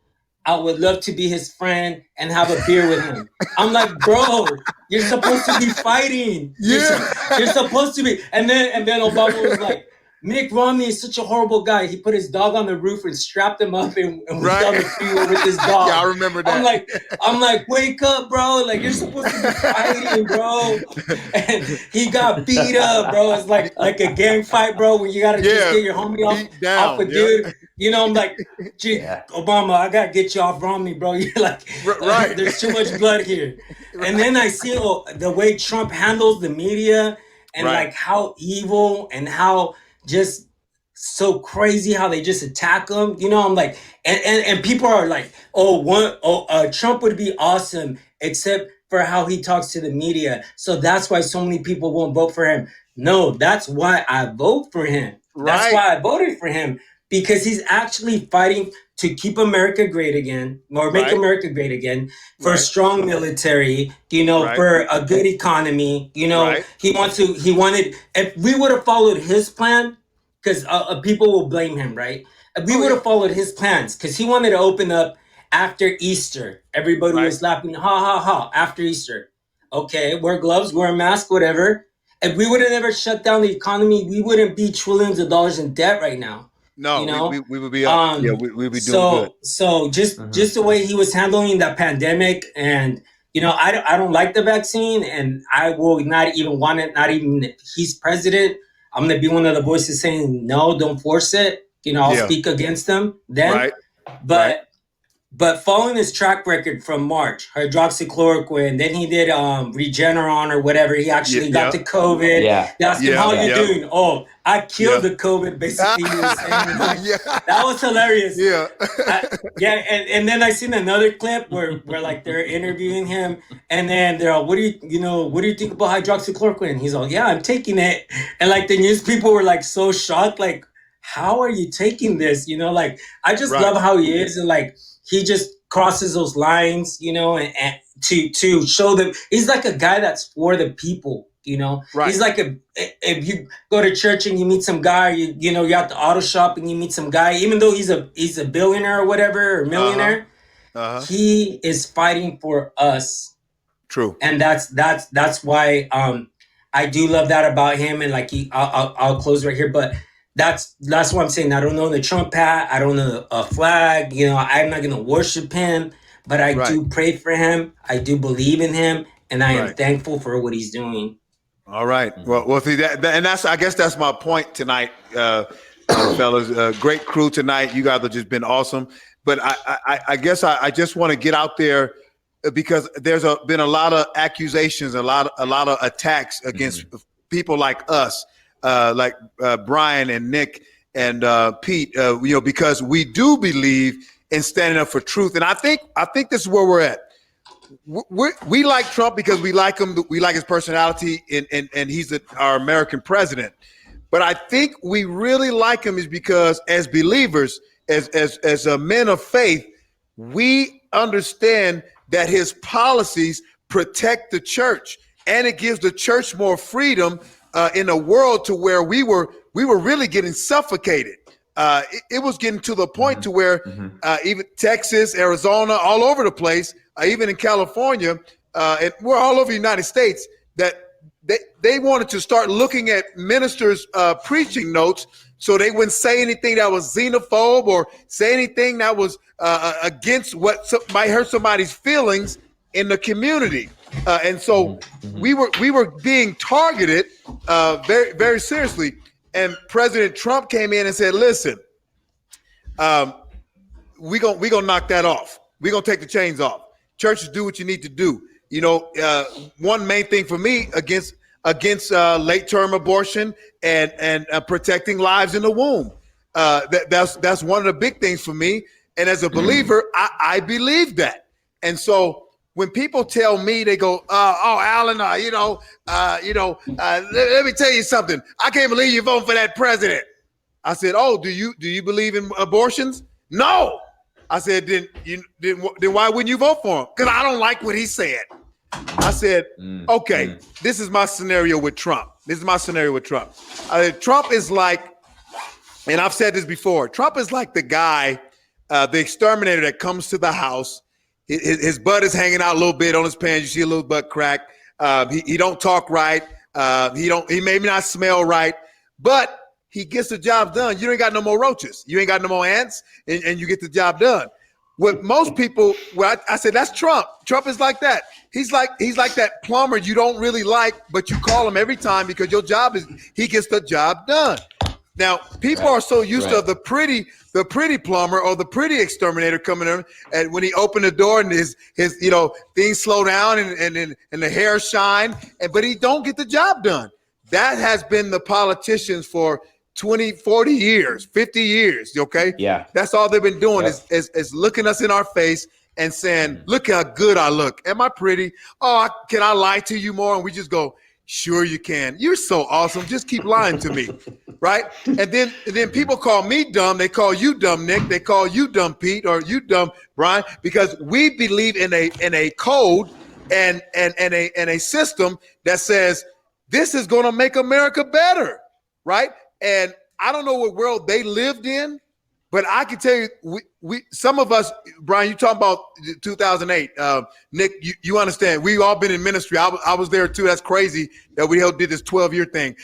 I would love to be his friend and have a beer with him. I'm like, bro, you're supposed to be fighting. Yeah. You're supposed to be. And then Obama was like, Mitt Romney is such a horrible guy. He put his dog on the roof and strapped him up and went down the freeway with his dog. Yeah, I remember that. I'm like, wake up, bro. Like, you're supposed to be fighting, bro. And he got beat up, bro. It's like a gang fight, bro, when you got to just get your homie off a dude. You know, I'm like, gee, Obama, I got to get you off Romney, bro. You're like, right. There's too much blood here. And then I see the way Trump handles the media and like how evil and how just so crazy how they just attack him. You know, I'm like, and people are like, Trump would be awesome, except for how he talks to the media. So that's why so many people won't vote for him. No, that's why I vote for him. That's why I voted for him, because he's actually fighting to keep America great again, or make America great again, for a strong military, you know, for a good economy. You know, he wanted, if we would have followed his plan, because people will blame him, right? If we would have followed his plans, because he wanted to open up after Easter. Everybody was laughing, ha, ha, ha, after Easter. Okay, wear gloves, wear a mask, whatever. If we would have never shut down the economy, we wouldn't be trillions of dollars in debt right now. No, you know? we would be up. We'd be doing good. So just the way he was handling that pandemic, and you know, I don't like the vaccine, and I will not even want it. Not even if he's president. I'm gonna be one of the voices saying no, don't force it. You know, I'll speak against them then. But following his track record from March, hydroxychloroquine, then he did Regeneron or whatever. He actually got the COVID. They asked him, how you doing? Oh, I killed the COVID, basically. He was saying, that was hilarious. And then I seen another clip where like they're interviewing him, and then they're all, what do you think about hydroxychloroquine? He's all, yeah, I'm taking it. And like the news people were like so shocked, like, how are you taking this? You know, like, I just love how he is, and like, he just crosses those lines, you know, and to show them he's like a guy that's for the people, you know. He's like if you go to church and you meet some guy, you know, you're at the auto shop and you meet some guy, even though he's a billionaire or whatever, or millionaire, he is fighting for us. True. And that's why I do love that about him. And like I'll close right here, but that's what I'm saying. I don't know the Trump hat. I don't know a flag. You know, I'm not going to worship him, but I do pray for him. I do believe in him, and I am thankful for what he's doing. All right. Well, see that, and I guess that's my point tonight, fellas. Great crew tonight. You guys have just been awesome. But I guess I just want to get out there, because there's been a lot of accusations, a lot of attacks against people like us. Like Brian and Nick and Pete, you know, because we do believe in standing up for truth. And I think this is where we're at. We like Trump because we like him. We like his personality, and he's our American president. But I think we really like him is because as believers, as men of faith, we understand that his policies protect the church, and it gives the church more freedom in a world to where we were really getting suffocated. It was getting to the point to where even Texas, Arizona, all over the place, even in California, and we're all over the United States, that they wanted to start looking at ministers' preaching notes, so they wouldn't say anything that was xenophobe or say anything that was against what might hurt somebody's feelings in the community. And so we were being targeted very, very seriously. And President Trump came in and said, listen, we're gonna knock that off. We're gonna take the chains off. Churches, do what you need to do. You know, one main thing for me against late term abortion and protecting lives in the womb. That's one of the big things for me. And as a believer, I believe that. And so when people tell me, they go, "Oh, Alan, let me tell you something. I can't believe you're voting for that president." I said, "Oh, do you believe in abortions?" "No." I said, "Then why wouldn't you vote for him?" "Because I don't like what he said." I said, "Okay, this is my scenario with Trump. Trump is like, and I've said this before. Trump is like the guy, the exterminator that comes to the house. His butt is hanging out a little bit on his pants. You see a little butt crack. He don't talk right. He maybe not smell right, but he gets the job done. You ain't got no more roaches. You ain't got no more ants, and you get the job done. What most people, well, I said that's Trump. Trump is like that. He's like that plumber you don't really like, but you call him every time because your job is he gets the job done. Now, people are so used to the pretty plumber or the pretty exterminator coming in, and when he opened the door and his things slow down and the hair shine, but he don't get the job done. That has been the politicians for 20, 40 years, 50 years, okay? Yeah. That's all they've been doing is looking us in our face and saying, look how good I look. Am I pretty? Oh, can I lie to you more? And we just go, sure you can. You're so awesome. Just keep lying to me, right? And then people call me dumb. They call you dumb, Nick. They call you dumb, Pete, or you dumb, Brian, because we believe in a code and a system that says this is going to make America better, right? And I don't know what world they lived in, but I can tell you, we some of us, Brian, you talking about 2008. Nick, you understand. We've all been in ministry. I was there too. That's crazy that we did this 12-year thing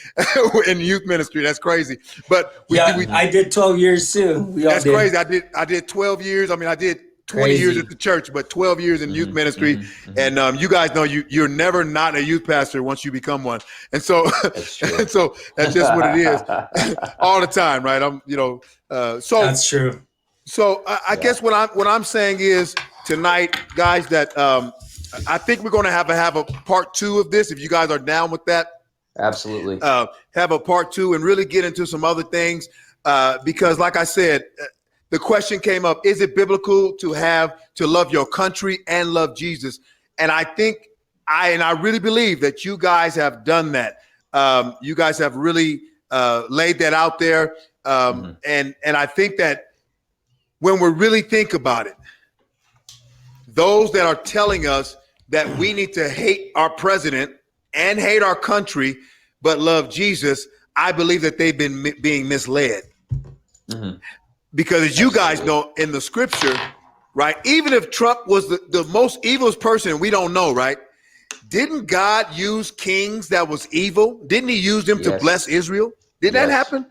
in youth ministry. That's crazy. But I did 12 years too. That's crazy. I did 12 years. I mean, I did 20 years at the church, but 12 years in youth ministry. And you guys know you're never not a youth pastor once you become one. And so, so that's just what it is all the time, right? So that's true. So I guess what I'm saying is tonight, guys, that I think we're going to have a part 2 of this. If you guys are down with that, Absolutely. have a part 2 and really get into some other things because, like I said, the question came up: is it biblical to love your country and love Jesus? And I think I really believe that you guys have done that. You guys have really laid that out there, and I think that when we really think about it, those that are telling us that we need to hate our president and hate our country but love Jesus, I believe that they've been being misled. Because as you guys know in the scripture, right, even if Trump was the most evilest person, we don't know, right? Didn't God use kings that was evil? Didn't he use them to bless Israel? Did that happen?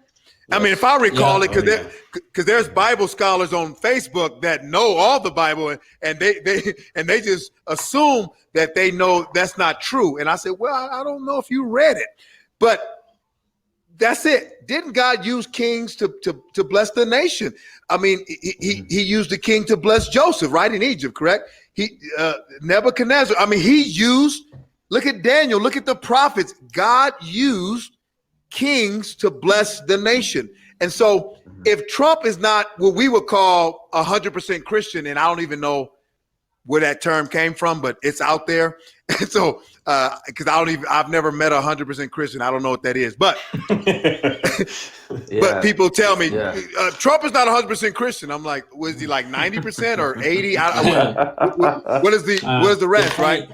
I mean, if I recall it, because there's Bible scholars on Facebook that know all the Bible, and they just assume that they know that's not true. And I said, well, I don't know if you read it, but that's it. Didn't God use kings to bless the nation? I mean, he used the king to bless Joseph, right, in Egypt, correct? Nebuchadnezzar. I mean, look at Daniel, look at the prophets. God used kings to bless the nation. And so if Trump is not what we would call 100% Christian, and I don't even know where that term came from, but it's out there. And so, because I've never met 100% Christian. I don't know what that is, but but people tell me Trump is not 100% Christian. I'm like, was he like 90% or 80? What is the rest, right?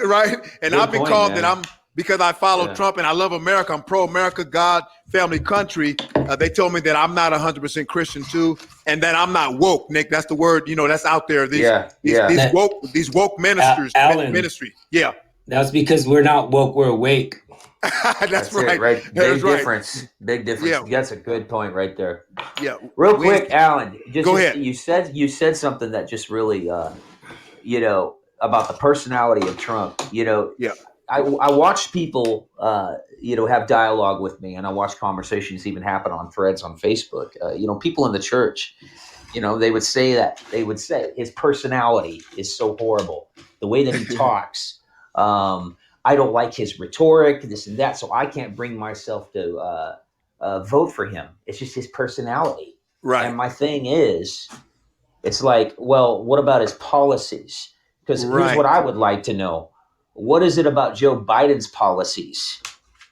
Right. And Good I've been point, called man. that because I follow Trump and I love America. I'm pro-America, God, family, country. They told me that I'm not 100% Christian too, and that I'm not woke. Nick, that's the word. That's out there. These woke ministers, ministry. Yeah, that's because we're not woke. We're awake. that's right. It, right. Big right. difference. Big difference. Yeah. That's a good point right there. Yeah. Real quick, Alan. Go ahead. You said something that just really, about the personality of Trump. Yeah. I watched people, have dialogue with me, and I watched conversations even happen on threads on Facebook. People in the church, they would say his personality is so horrible. The way that he talks, I don't like his rhetoric, this and that, so I can't bring myself to vote for him. It's just his personality. Right. And my thing is, it's like, well, what about his policies? Because here's what I would like to know. What is it about Joe Biden's policies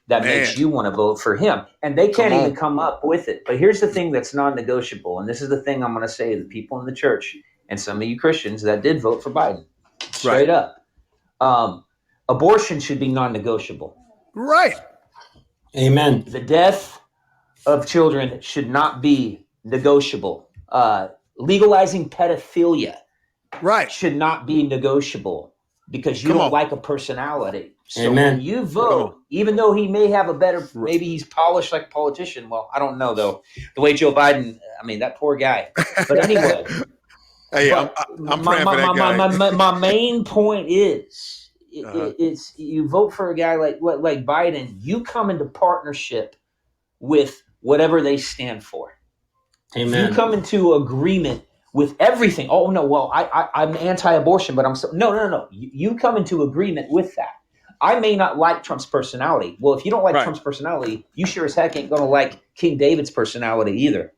that makes you want to vote for him? And they can't even come up with it. But here's the thing that's non-negotiable. And this is the thing I'm going to say to the people in the church and some of you Christians that did vote for Biden. Straight up. Abortion should be non-negotiable. Right. Amen. The death of children should not be negotiable. Legalizing pedophilia should not be negotiable. because you Come don't on. like a personality. So Amen. when you Come vote, on. even though he may have a better, maybe he's polished like a politician. Well, I don't know though. The way Joe Biden, I mean, that poor guy. But anyway, Hey, but I'm praying for that guy. my main point is, Uh-huh. it's you vote for a guy like Biden, you come into partnership with whatever they stand for. If you Amen. come into agreement with everything, oh no, well I'm anti-abortion, but I'm so no. You come into agreement with that. I may not like Trump's personality. Well, if you don't like Right. Trump's personality, you sure as heck ain't gonna like King David's personality either.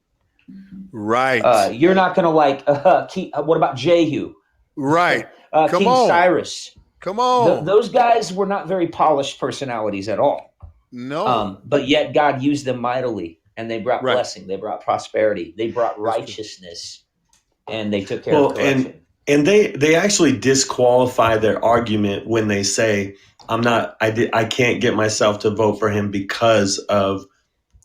Right. You're not gonna like. What about Jehu? Right. Come King on. Cyrus. Come on. Those guys were not very polished personalities at all. No. But yet God used them mightily, and they brought Right. blessing, they brought prosperity, they brought That's true. righteousness, and they took care of Well, corruption. and they actually disqualify their argument when they say I can't get myself to vote for him because of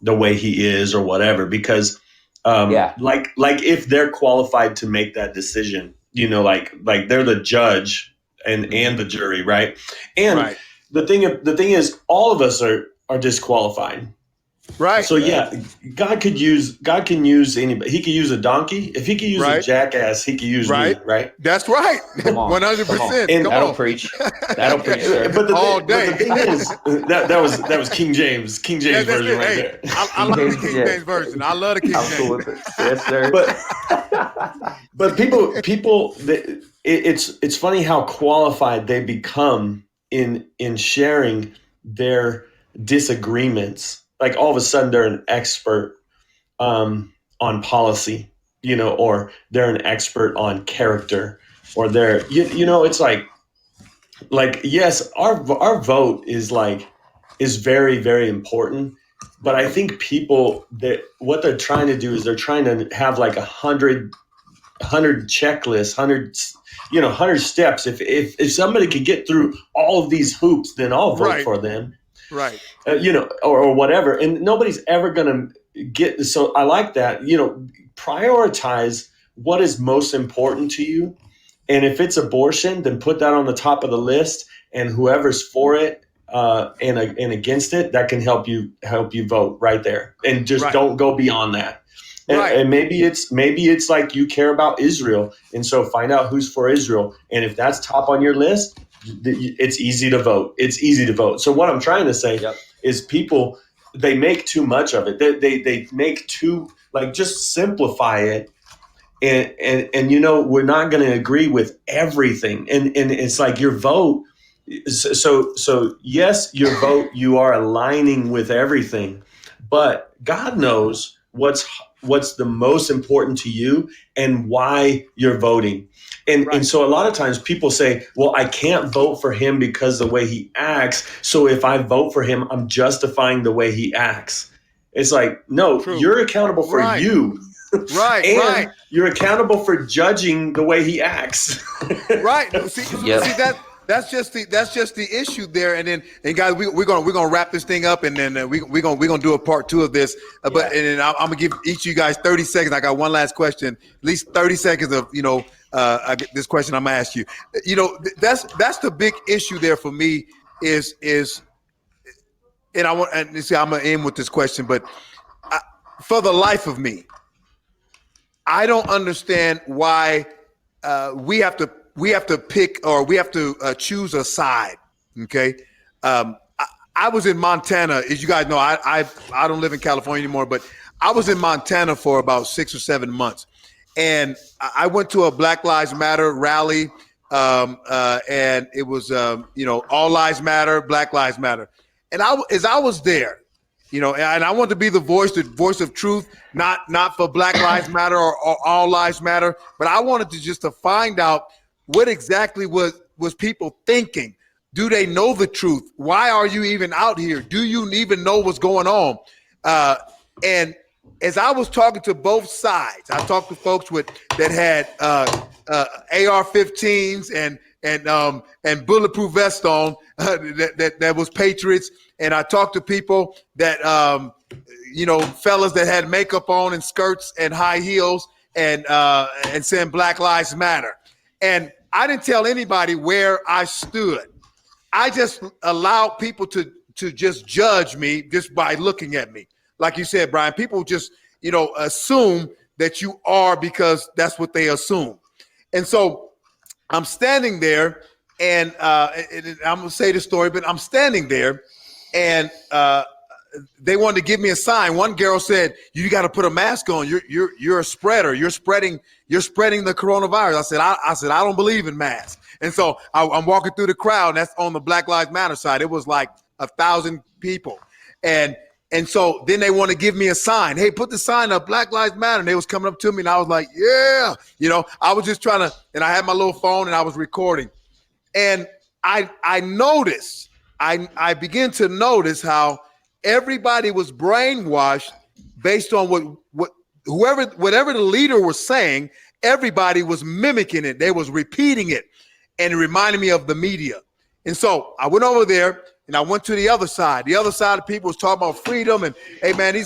the way he is or whatever, because Yeah. like if they're qualified to make that decision, like they're the judge and the jury, right? And Right. the thing is all of us are disqualified. Right. So yeah, God can use anybody. He could use a donkey. If he could use a Right. jackass, he could use me, right? That's right. Come on. 100%. And Come That'll on. preach. That'll preach, sir. But All the thing is that was King James Yeah, that's version it. right Hey, there. I like the King Yeah. James version. I love the King I'm cool James. with it. Yes, sir. But people, it's funny how qualified they become in sharing their disagreements. Like all of a sudden they're an expert on policy, or they're an expert on character, or they're it's like yes, our vote is very, very important. But I think people that what they're trying to do is they're trying to have like 100 checklists, 100 steps. If somebody could get through all of these hoops, then I'll vote Right. for them. Right. Or whatever. And nobody's ever going to get. So I like that. Prioritize what is most important to you. And if it's abortion, then put that on the top of the list. And whoever's for it and against it, that can help you vote right there. And just Right. don't go beyond that. Right. And maybe it's like you care about Israel, and so find out who's for Israel. And if that's top on your list, it's easy to vote. It's easy to vote. So what I'm trying to say Yep. is people, they make too much of it. They make too, just simplify it. And we're not going to agree with everything. And it's like your vote. So yes, your vote, you are aligning with everything, but God knows what's the most important to you and why you're voting. And so a lot of times people say, well, I can't vote for him because the way he acts. So if I vote for him, I'm justifying the way he acts. It's like, no, True. You're accountable for Right. you. Right. And Right. you're accountable for judging the way he acts. Right. See, Yep. see that's just the issue there. And guys, we're gonna wrap this thing up, and then we're gonna do a part 2 of this. But and then I'm gonna give each of you guys 30 seconds. I got one last question, at least 30 seconds of this question I'm gonna ask you. That's the big issue there for me is and I'm gonna end with this question, but for the life of me, I don't understand why we have to pick, or we have to choose a side. Okay, I was in Montana, as you guys know. I don't live in California anymore, but I was in Montana for about 6 or 7 months, and I went to a Black Lives Matter rally, and it was All Lives Matter, Black Lives Matter, and as I was there. And I want to be the voice of truth, not for Black Lives Matter or All Lives Matter, but I wanted to find out what exactly was people thinking. Do they know the truth? Why are you even out here? Do you even know what's going on? And as I was talking to both sides, I talked to folks that had AR-15s and bulletproof vests on that was patriots. And I talked to people that, fellas that had makeup on and skirts and high heels and saying Black Lives Matter. And I didn't tell anybody where I stood. I just allowed people to just judge me just by looking at me. Like you said, Brian, people just, assume that you are because that's what they assume. And so I'm standing there and I'm going to say the story, but I'm standing there and they wanted to give me a sign. One girl said, "You got to put a mask on. You're a spreader. You're spreading the coronavirus." I said, I don't believe in masks. And so I'm walking through the crowd. And that's on the Black Lives Matter side. It was like 1,000 people. And so then they want to give me a sign. Hey, put the sign up, Black Lives Matter. And they was coming up to me and I was like, yeah, I was just trying to, and I had my little phone and I was recording. And I noticed, I began to notice how everybody was brainwashed based on whatever the leader was saying. Everybody was mimicking it. They was repeating it. And it reminded me of the media. And so I went over there and I went to the other side. The other side of people was talking about freedom. And hey, man,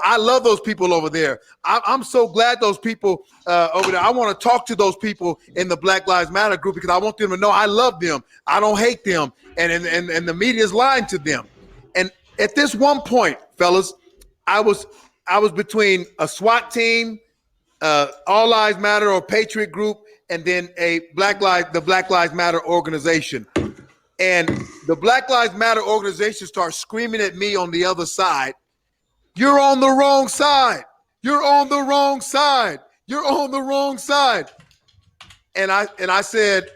I love those people over there. I'm so glad those people over there. I want to talk to those people in the Black Lives Matter group because I want them to know I love them. I don't hate them. And the media is lying to them. And at this one point, fellas, I was between a SWAT team, All Lives Matter or Patriot Group, and then the Black Lives Matter organization. And the Black Lives Matter organization starts screaming at me on the other side, "You're on the wrong side. You're on the wrong side. You're on the wrong side." And I said,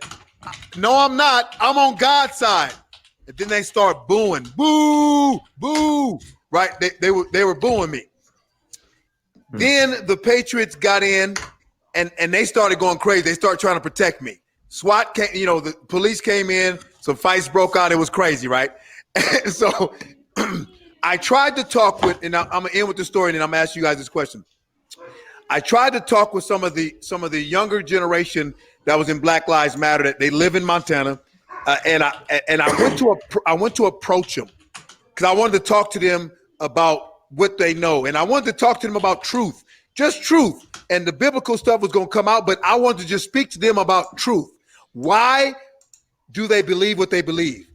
"No, I'm not. I'm on God's side." And then they start booing, boo, boo, right? They were booing me. Then the Patriots got in and they started going crazy. They started trying to protect me. SWAT came, the police came in, some fights broke out. It was crazy, right? And so I tried to talk with, and I'm gonna end with the story, and then I'm gonna ask you guys this question. I tried to talk with some of the younger generation that was in Black Lives Matter. That they live in Montana, and I went to approach them because I wanted to talk to them about what they know, and I wanted to talk to them about truth, just truth, and the biblical stuff was going to come out, but I wanted to just speak to them about truth. Why do they believe what they believe?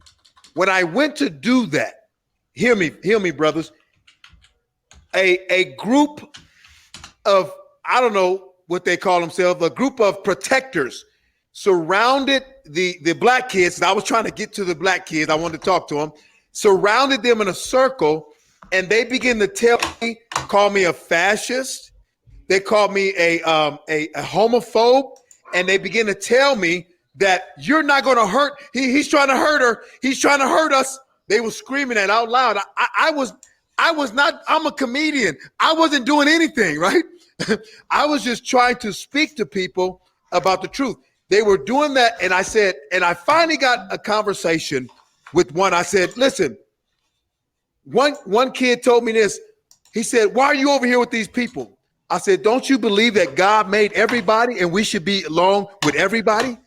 When I went to do that, hear me, brothers, a group of, I don't know what they call themselves, a group of protectors surrounded the black kids. And I was trying to get to the black kids. I wanted to talk to them, surrounded them in a circle. And they begin to call me a fascist. They called me a homophobe. And they begin to tell me that you're not going to hurt. He's trying to hurt her. He's trying to hurt us. They were screaming that out loud. I was not, I'm a comedian. I wasn't doing anything, right? I was just trying to speak to people about the truth. They were doing that. And I said, and I finally got a conversation with one. I said, listen, one kid told me this. He said, "Why are you over here with these people?" I said, "Don't you believe that God made everybody and we should be along with everybody?"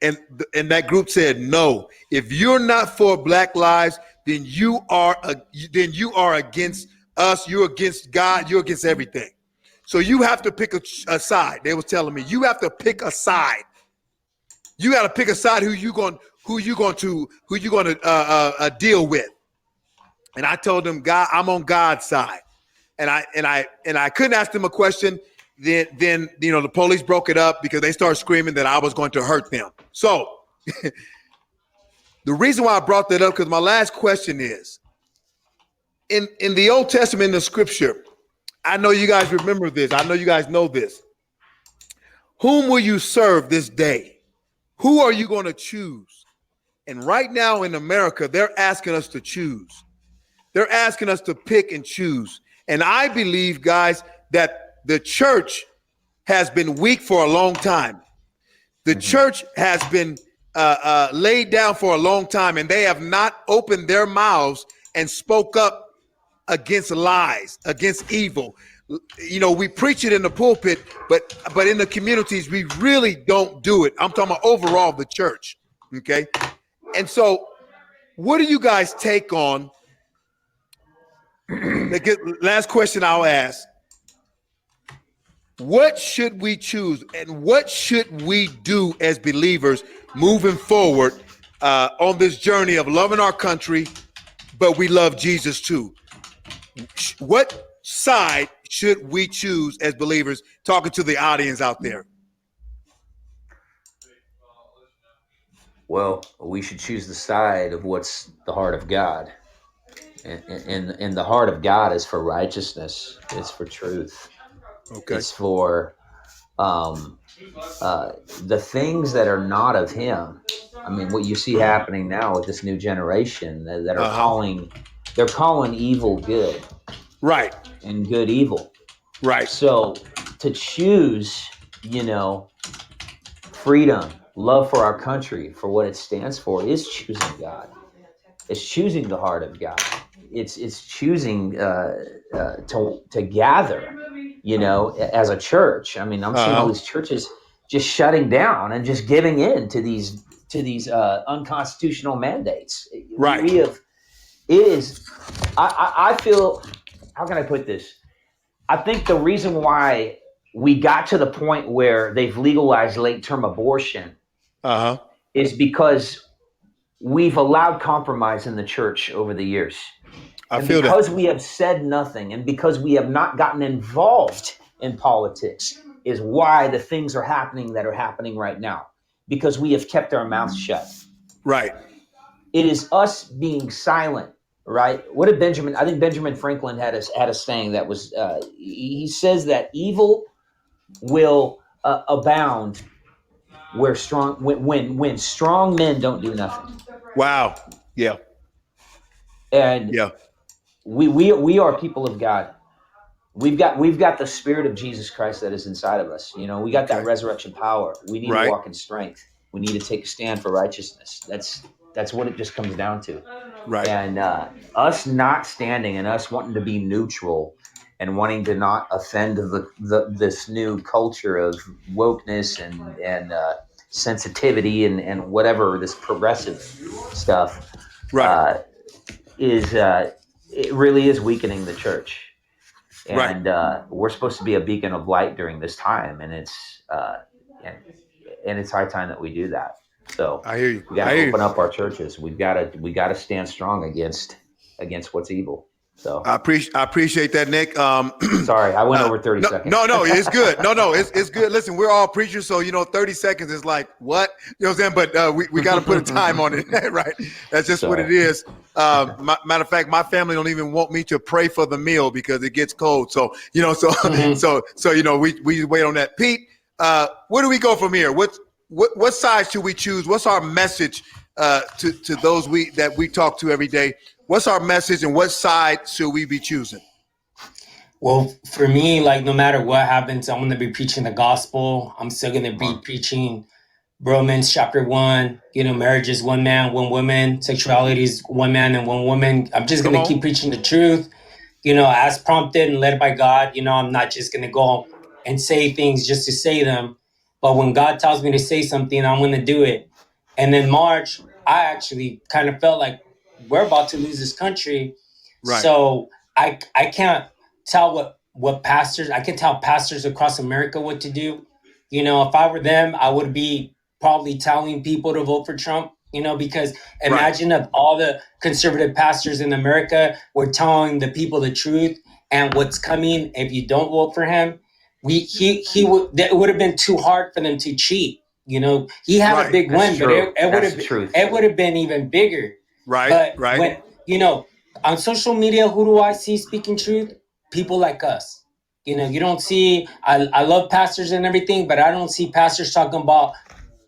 And that group said, "No. If you're not for Black lives, then you are against us. You're against God. You're against everything. So you have to pick a side." They was telling me, "You have to pick a side. You got to pick a side who you going to deal with." And I told them, "God, I'm on God's side." And I couldn't ask them a question. Then the police broke it up because they started screaming that I was going to hurt them. So the reason why I brought that up, because my last question is, in the Old Testament, in the scripture, I know you guys remember this. I know you guys know this. Whom will you serve this day? Who are you going to choose? And right now in America, they're asking us to choose. They're asking us to pick and choose. And I believe, guys, that the church has been weak for a long time. The church has been laid down for a long time, and they have not opened their mouths and spoke up against lies, against evil. We preach it in the pulpit, but in the communities, we really don't do it. I'm talking about overall the church, okay? And so what do you guys take on? Last question I'll ask. what should we choose, and what should we do as believers moving forward on this journey of loving our country, but we love Jesus too? What side should we choose as believers? Talking to the audience out there. Well, we should choose the side of what's the heart of God. And the heart of God is for righteousness. It's for truth. Okay. It's for the things that are not of Him. I mean, what you see happening now with this new generation that are they're calling evil good. Right. And good evil. Right. So to choose, freedom, love for our country, for what it stands for, is choosing God. It's choosing the heart of God. It's choosing to gather, as a church. I mean, I'm seeing all these churches just shutting down and just giving in to these unconstitutional mandates. Right. I feel, how can I put this? I think the reason why we got to the point where they've legalized late-term abortion is because we've allowed compromise in the church over the years. Because we have said nothing, and because we have not gotten involved in politics, is why the things are happening that are happening right now. Because we have kept our mouths shut. Right. It is us being silent. Right? What did I think Benjamin Franklin had a saying that was, he says that evil will abound when strong men don't do nothing. Wow. Yeah. And we are people of God. We've got the Spirit of Jesus Christ that is inside of us. We got that resurrection power. We need to walk in strength. We need to take a stand for righteousness. That's what it just comes down to. Right. And us not standing and us wanting to be neutral and wanting to not offend this new culture of wokeness and sensitivity and whatever, this progressive stuff, it really is weakening the church. And we're supposed to be a beacon of light during this time, and it's high time that we do that. So I hear you. We got to open up our churches. We got to stand strong against what's evil. So I appreciate that, Nick. Sorry, I went over 30 seconds. No, it's good. No, it's good. Listen, we're all preachers, so 30 seconds is like what? You know what I'm saying? But we got to put a time on it, right? That's just what it is. Matter of fact, my family don't even want me to pray for the meal because it gets cold. So we wait on that. Pete, where do we go from here? What side should we choose? What's our message to those that we talk to every day? What's our message, and what side should we be choosing? Well, for me, no matter what happens, I'm going to be preaching the gospel. I'm still going to be preaching Romans chapter 1. Marriage is one man, one woman. Sexuality is one man and one woman. I'm just going to keep preaching the truth, as prompted and led by God. I'm not just going to go and say things just to say them. But when God tells me to say something, I'm going to do it. And in March, I actually kind of felt like we're about to lose this country. Right. So I can't tell what pastors, I can tell pastors across America what to do. If I were them, I would be probably telling people to vote for Trump, because imagine if all the conservative pastors in America were telling the people the truth and what's coming if you don't vote for him. It would have been too hard for them to cheat. He had a big win, but it would have been even bigger. Right. But when, on social media, who do I see speaking truth? People like us. You don't see, I love pastors and everything, but I don't see pastors talking about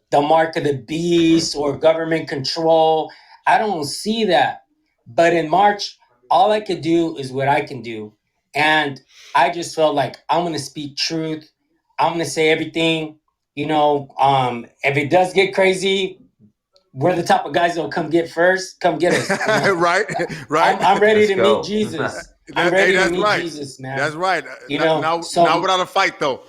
the mark of the beast or government control. I don't see that. But in March, all I could do is what I can do. And I just felt like I'm going to speak truth. I'm going to say everything. If it does get crazy, we're the type of guys that'll come get us. Right. I'm ready to meet Jesus. I'm ready to meet Jesus, man. That's right. Now without a fight, though.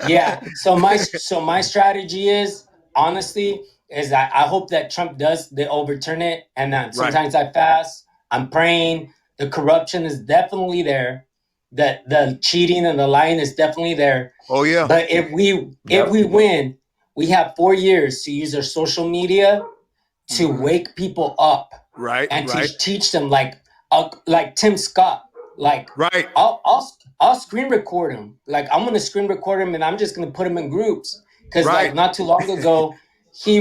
Yeah. So my strategy is, honestly, is that I hope that Trump they overturn it, and that sometimes I fast. I'm praying. The corruption is definitely there. the cheating and the lying is definitely there. Oh yeah. But if we Yep. win, we have 4 years to use our social media to Mhm. wake people up Right. and Right. to teach them like Tim Scott. Like Right. I'll screen record him. Like I'm gonna screen record him and I'm just gonna put him in groups. Cause Right. like not too long ago, he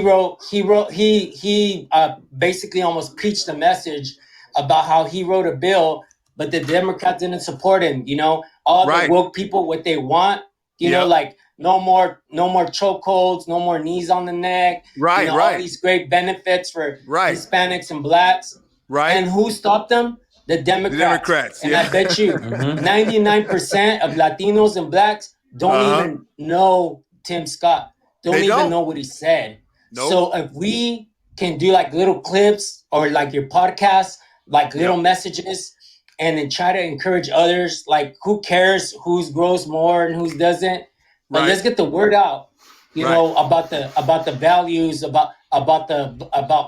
basically almost preached a message about how he wrote a bill, but the Democrats didn't support him. You know, all Right. the woke people, what they want, you know, Yep. like no more chokeholds, no more knees on the neck. Right. You know, all Right. these great benefits for Right. Hispanics and blacks. Right. And who stopped them? The The Democrats. Democrats. And Yeah. I bet you Mhm. 99% of Latinos and blacks don't Uh-huh. even know Tim Scott. Don't They even don't. know what he said. Nope. So if we can do like little clips or like your podcast, like little messages, and then try to encourage others, like who cares who's grows more and who doesn't, but Right. let's get the word out, you Right. know, about the values, about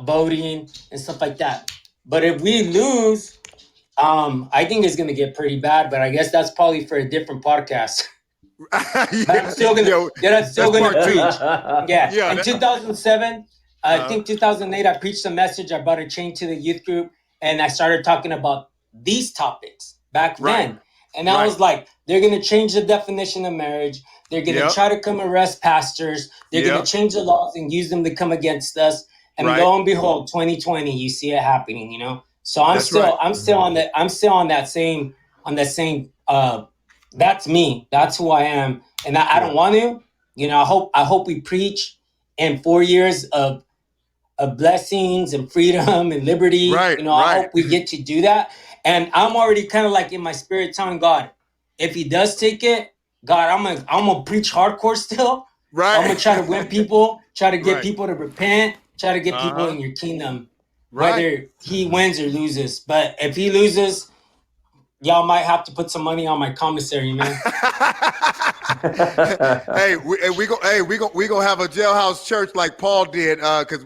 voting and stuff like that. But if we lose, I think it's gonna get pretty bad. But I guess that's probably for a different podcast. But I'm still gonna, Yo, I'm still that's gonna part two. preach. Yeah. Yeah, In that- 2007, I Uh-huh. think 2008, I preached a message. I brought a change to the youth group, and I started talking about these topics back Right. then. And I Right. was like, they're gonna change the definition of marriage. They're gonna Yep. try to come arrest pastors. They're Yep. gonna change the laws and use them to come against us. And Right. lo and behold, 2020, you see it happening. You know. So I'm That's still, right. I'm still on that. I'm still on that same. That's me. That's who I am. And I don't want to. You know. I hope we preach in 4 years of blessings and freedom and liberty. Right, You know. I right. hope we get to do that. And I'm already kind of like in my spirit telling God, if He does take it, God, I'm gonna preach hardcore still. Right. I'm gonna try to win people, try to get Right. people to repent, try to get people Uh-huh. in your kingdom, Right. whether he wins or loses. But if he loses, y'all might have to put some money on my commissary, man. Hey, we gonna have a jailhouse church like Paul did, because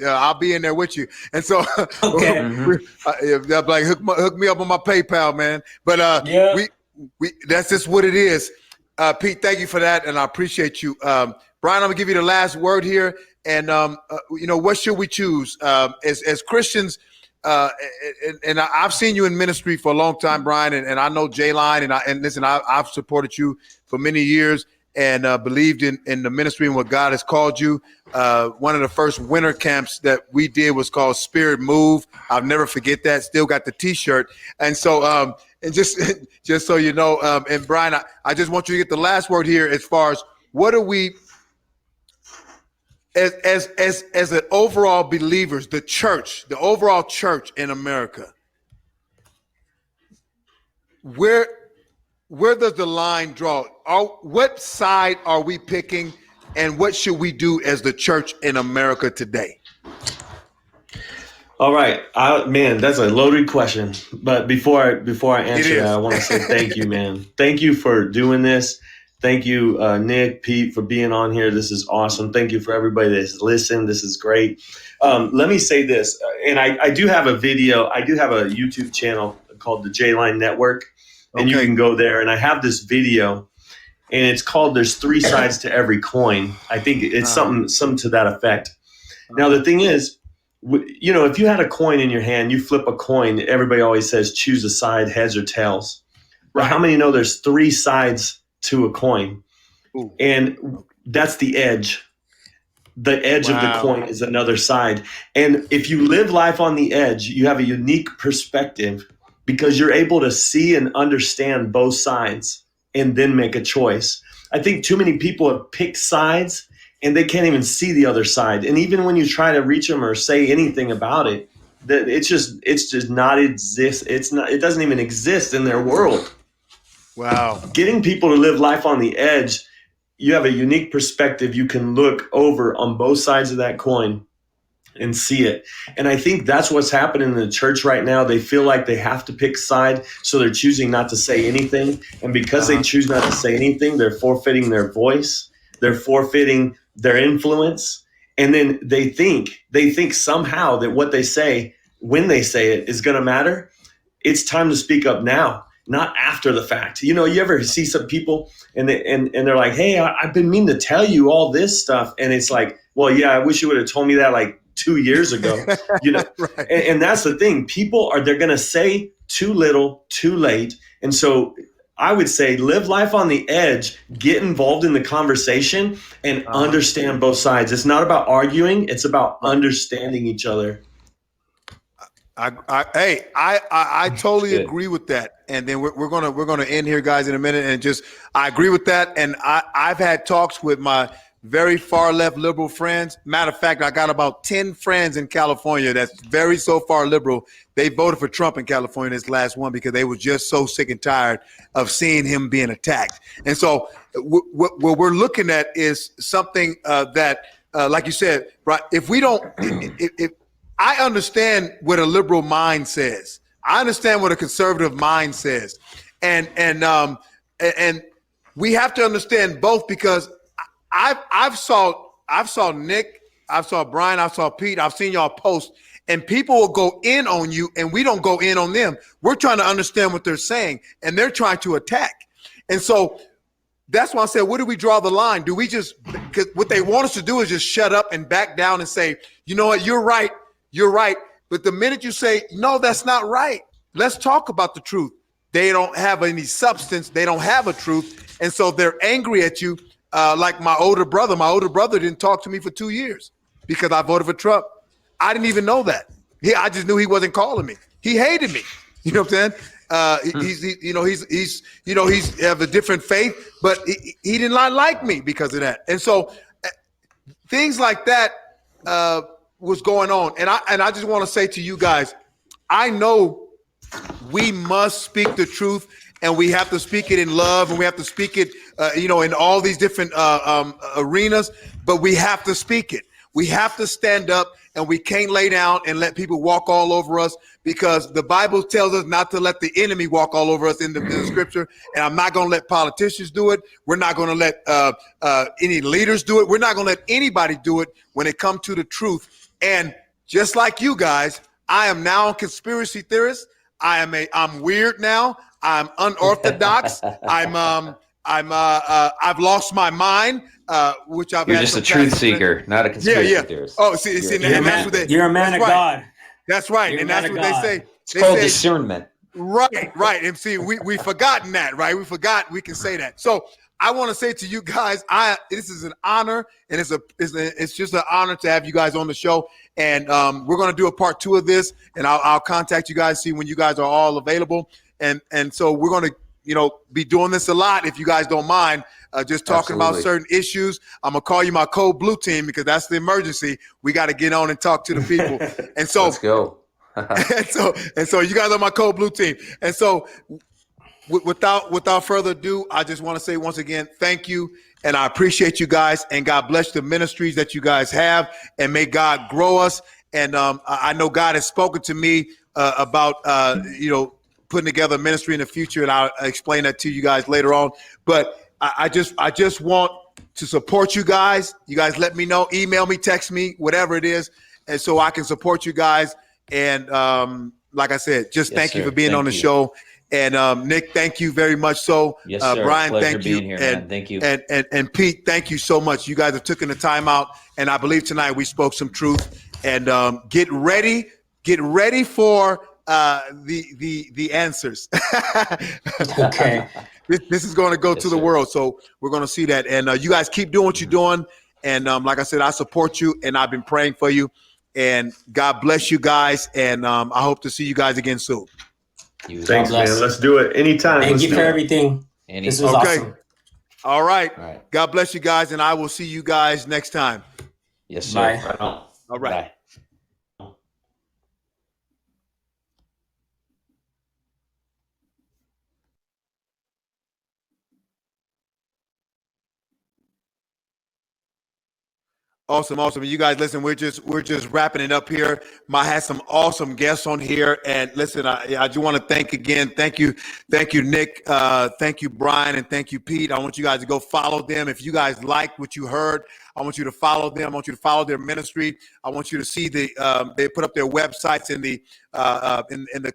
I'll be in there with you. And so, Okay. they'll be like hook me up on my PayPal, man. But Yeah. we that's just what it is. Pete, thank you for that, and I appreciate you. Brian, I'm gonna give you the last word here, and what should we choose as Christians? And I've seen you in ministry for a long time, Brian, and I know J-Line, and listen, I've supported you for many years and believed in the ministry and what God has called you. One of the first winter camps that we did was called Spirit Move. I'll never forget that. Still got the T-shirt, and so and just so you know, and Brian, I just want you to get the last word here as far as what are we. As an overall believers, the church, the overall church in America, where does the line draw? What side are we picking, and what should we do as the church in America today? All right, man, that's a loaded question. But before I answer is. that, I want to say thank you, man. Thank you for doing this. Thank you, Nick, Pete, for being on here. This is awesome. Thank you for everybody that's listened. This is great. Let me say this, and I do have a video. I do have a YouTube channel called the J-Line Network, and you Okay. can go there. And I have this video, and it's called "There's Three Sides to Every Coin." I think it's something to that effect. Now, the thing is, if you had a coin in your hand, you flip a coin. Everybody always says choose a side, heads or tails. But Right. how many know there's three sides to a coin? Ooh. And that's the edge. The edge of the Wow. coin is another side. And if you live life on the edge, you have a unique perspective because you're able to see and understand both sides and then make a choice. I think too many people have picked sides and they can't even see the other side. And even when you try to reach them or say anything about it, that it's just not exist. It doesn't even exist in their world. Wow. Getting people to live life on the edge, you have a unique perspective. You can look over on both sides of that coin and see it. And I think that's what's happening in the church right now. They feel like they have to pick side, so they're choosing not to say anything. And because they choose not to say anything, they're forfeiting their voice. They're forfeiting their influence. And then they think somehow that what they say, when they say it, is going to matter. It's time to speak up now. not after the fact. You ever see some people and they're like, hey, I've been meaning to tell you all this stuff. And it's like, well, yeah, I wish you would have told me that like 2 years ago, Right. and that's the thing. They're going to say too little, too late. And so I would say live life on the edge, get involved in the conversation and understand both sides. It's not about arguing. It's about understanding each other. I totally Good. agree with that. And then we're gonna end here, guys, in a minute. And just I agree with that. And I've had talks with my very far left liberal friends. Matter of fact, I got about 10 friends in California that's very so far liberal. They voted for Trump in California this last one because they were just so sick and tired of seeing him being attacked. And so what we're looking at is something that, like you said, right? If we don't, if I understand what a liberal mind says. I understand what a conservative mind says, and we have to understand both because I've saw Nick, I've saw Brian, I saw Pete, I've seen y'all post, and people will go in on you, and we don't go in on them. We're trying to understand what they're saying, and they're trying to attack, and so that's why I said, where do we draw the line? Do we just, because what they want us to do is just shut up and back down and say, you know what, you're right. You're right. But the minute you say, no, that's not right, let's talk about the truth. They don't have any substance. They don't have a truth. And so they're angry at you. Like my older brother. My older brother didn't talk to me for 2 years because I voted for Trump. I didn't even know that. I just knew he wasn't calling me. He hated me. You know what I'm saying? He's have a different faith, but he did not like me because of that. And so things like that, was going on. And I just want to say to you guys, I know we must speak the truth and we have to speak it in love and we have to speak it, in all these different arenas, but we have to speak it. We have to stand up and we can't lay down and let people walk all over us because the Bible tells us not to let the enemy walk all over us in the scripture. And I'm not going to let politicians do it. We're not going to let any leaders do it. We're not going to let anybody do it when it comes to the truth. And just like you guys, I am now a conspiracy theorist. I'm weird now. I'm unorthodox. I've lost my mind, which I've. You're had just a some truth past- seeker, not a conspiracy Yeah. theorist. Oh, see, You're- and that's what they. You're a man that's of right. God. That's right, You're and a man that's of what they God. say. It's called say, discernment. Right. And see, we've forgotten that, right? We forgot we can say that. So I want to say to you guys, this is an honor, and it's just an honor to have you guys on the show. And we're going to do a part 2 of this, and I'll contact you guys, see when you guys are all available. And so we're going to, be doing this a lot if you guys don't mind. Just talking about Absolutely. certain issues. I'm gonna call you my code blue team because that's the emergency. We got to get on and talk to the people. And so Let's go. and so you guys are my code blue team. And so without further ado, I just want to say once again, thank you. And I appreciate you guys, and God bless the ministries that you guys have, and may God grow us. And I know God has spoken to me about, putting together a ministry in the future, and I'll explain that to you guys later on. But I just want to support you guys. You guys let me know, email me, text me, whatever it is, and so I can support you guys. And like I said, just Yes, thank you sir. for being Thank on the you. show. And Nick, thank you very much. So Yes, sir. Brian, Pleasure thank you. being here, and man. Thank you. And Pete, thank you so much. You guys have taken the time out, and I believe tonight we spoke some truth. And get ready for the answers. Okay. This is going to go Yes, to the sir. world, so we're going to see that. And you guys keep doing what you're doing. And like I said, I support you, and I've been praying for you. And God bless you guys. And I hope to see you guys again soon. You Thanks, bless. man. Let's do it anytime. Thank Let's you do for it. everything. Any- This was Okay. awesome. All right. All right. God bless you guys, and I will see you guys next time. Yes, sir. Bye. Right on. All right. Bye. Awesome. You guys, listen, we're just wrapping it up here. I had some awesome guests on here, and listen, I just want to thank you, Nick, thank you, Brian, and thank you, Pete. I want you guys to go follow them. If you guys liked what you heard, I want you to follow them. I want you to follow their ministry. I want you to see they put up their websites in the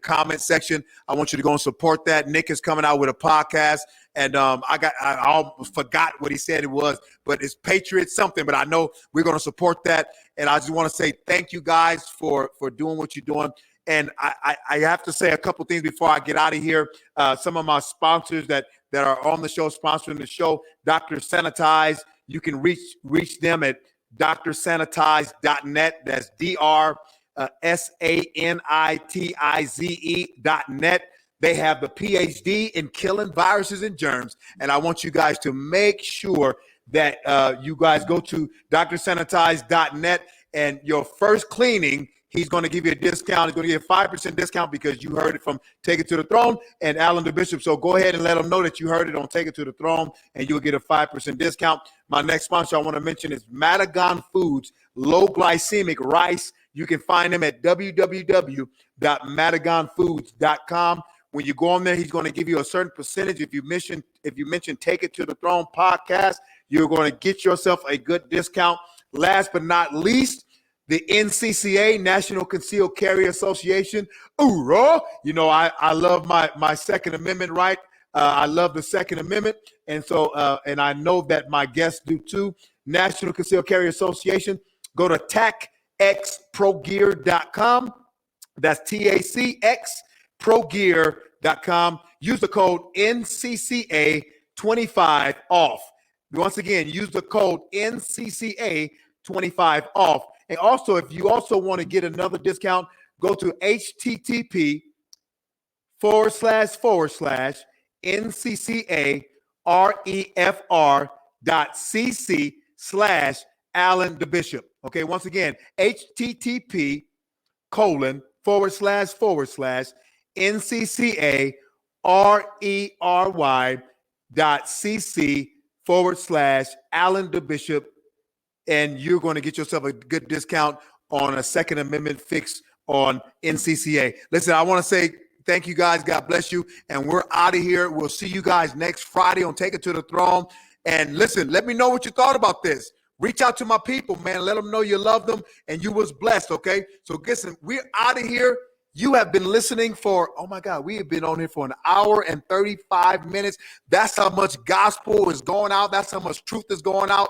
comment section. I want you to go and support that. Nick is coming out with a podcast, and I almost forgot what he said it was, but it's Patriot something. But I know we're going to support that, and I just want to say thank you guys for doing what you're doing. And I have to say a couple things before I get out of here. Some of my sponsors that are on the show, sponsoring the show, Dr. Sanitize. You can reach them at drsanitize.net. That's DRSANITIZE.net. They have the PhD in killing viruses and germs. And I want you guys to make sure that you guys go to drsanitize.net, and your first cleaning, he's going to give you a discount. He's going to give you a 5% discount because you heard it from Take It to the Throne and Alan the Bishop. So go ahead and let them know that you heard it on Take It to the Throne, and you'll get a 5% discount. My next sponsor I want to mention is Madigan Foods, low glycemic rice. You can find them at www.madiganfoods.com. When you go on there, he's going to give you a certain percentage. If you mention Take It to the Throne podcast, you're going to get yourself a good discount. Last but not least, the NCCA, National Concealed Carry Association. Hoorah! You know, I love my Second Amendment right. I love the Second Amendment. And so, and I know that my guests do too. National Concealed Carry Association. Go to TACXProgear.com. That's TACXProgear.com. Use the code NCCA25 off. Once again, use the code NCCA25 off. And also, if you also want to get another discount, go to http://NCCAREFR.cc/Alan the Bishop. Okay, once again, http://NCCARERY.cc/Alan the Bishop. And you're going to get yourself a good discount on a Second Amendment fix on NCCA. Listen, I want to say thank you guys. God bless you. And we're out of here. We'll see you guys next Friday on Take It to the Throne. And listen, let me know what you thought about this. Reach out to my people, man. Let them know you love them and you was blessed, okay? So listen, we're out of here. You have been listening for, oh my God, we have been on here for an hour and 35 minutes. That's how much gospel is going out. That's how much truth is going out.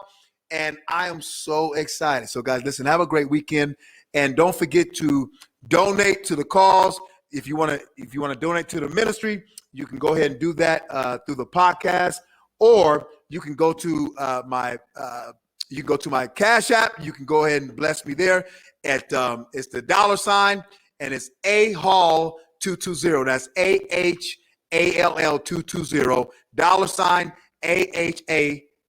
And I am so excited. So guys, listen, have a great weekend. And don't forget to donate to the cause. If you want to donate to the ministry, you can go ahead and do that through the podcast, or you can go to my Cash App. You can go ahead and bless me there at it's the $, and it's AHALL 220. That's AHALL 220.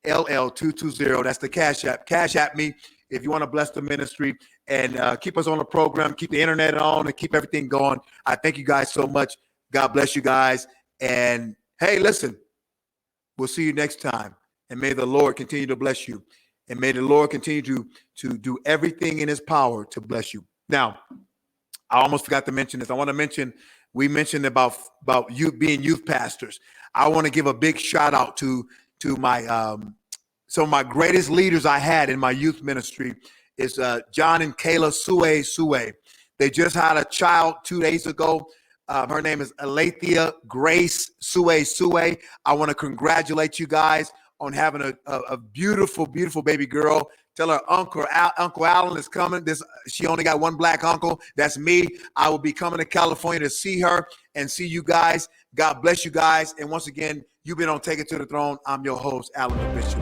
$AHALL 220. That's the Cash App. Cash App me if you want to bless the ministry and keep us on the program, keep the internet on, and keep everything going. I thank you guys so much. God bless you guys. And hey, listen, we'll see you next time. And may the Lord continue to bless you. And may the Lord continue to do everything in his power to bless you. Now, I almost forgot to mention this. I want to mention, we mentioned about you being youth pastors. I want to give a big shout out to my some of my greatest leaders I had in my youth ministry is John and Kayla Sue. They just had a child 2 days ago. Her name is Alethea Grace Sue. I want to congratulate you guys on having a beautiful, beautiful baby girl. Tell her Uncle Alan is coming. She only got one black uncle. That's me. I will be coming to California to see her and see you guys. God bless you guys. And once again, you've been on Take It to the Throne. I'm your host, Alan the Bishop.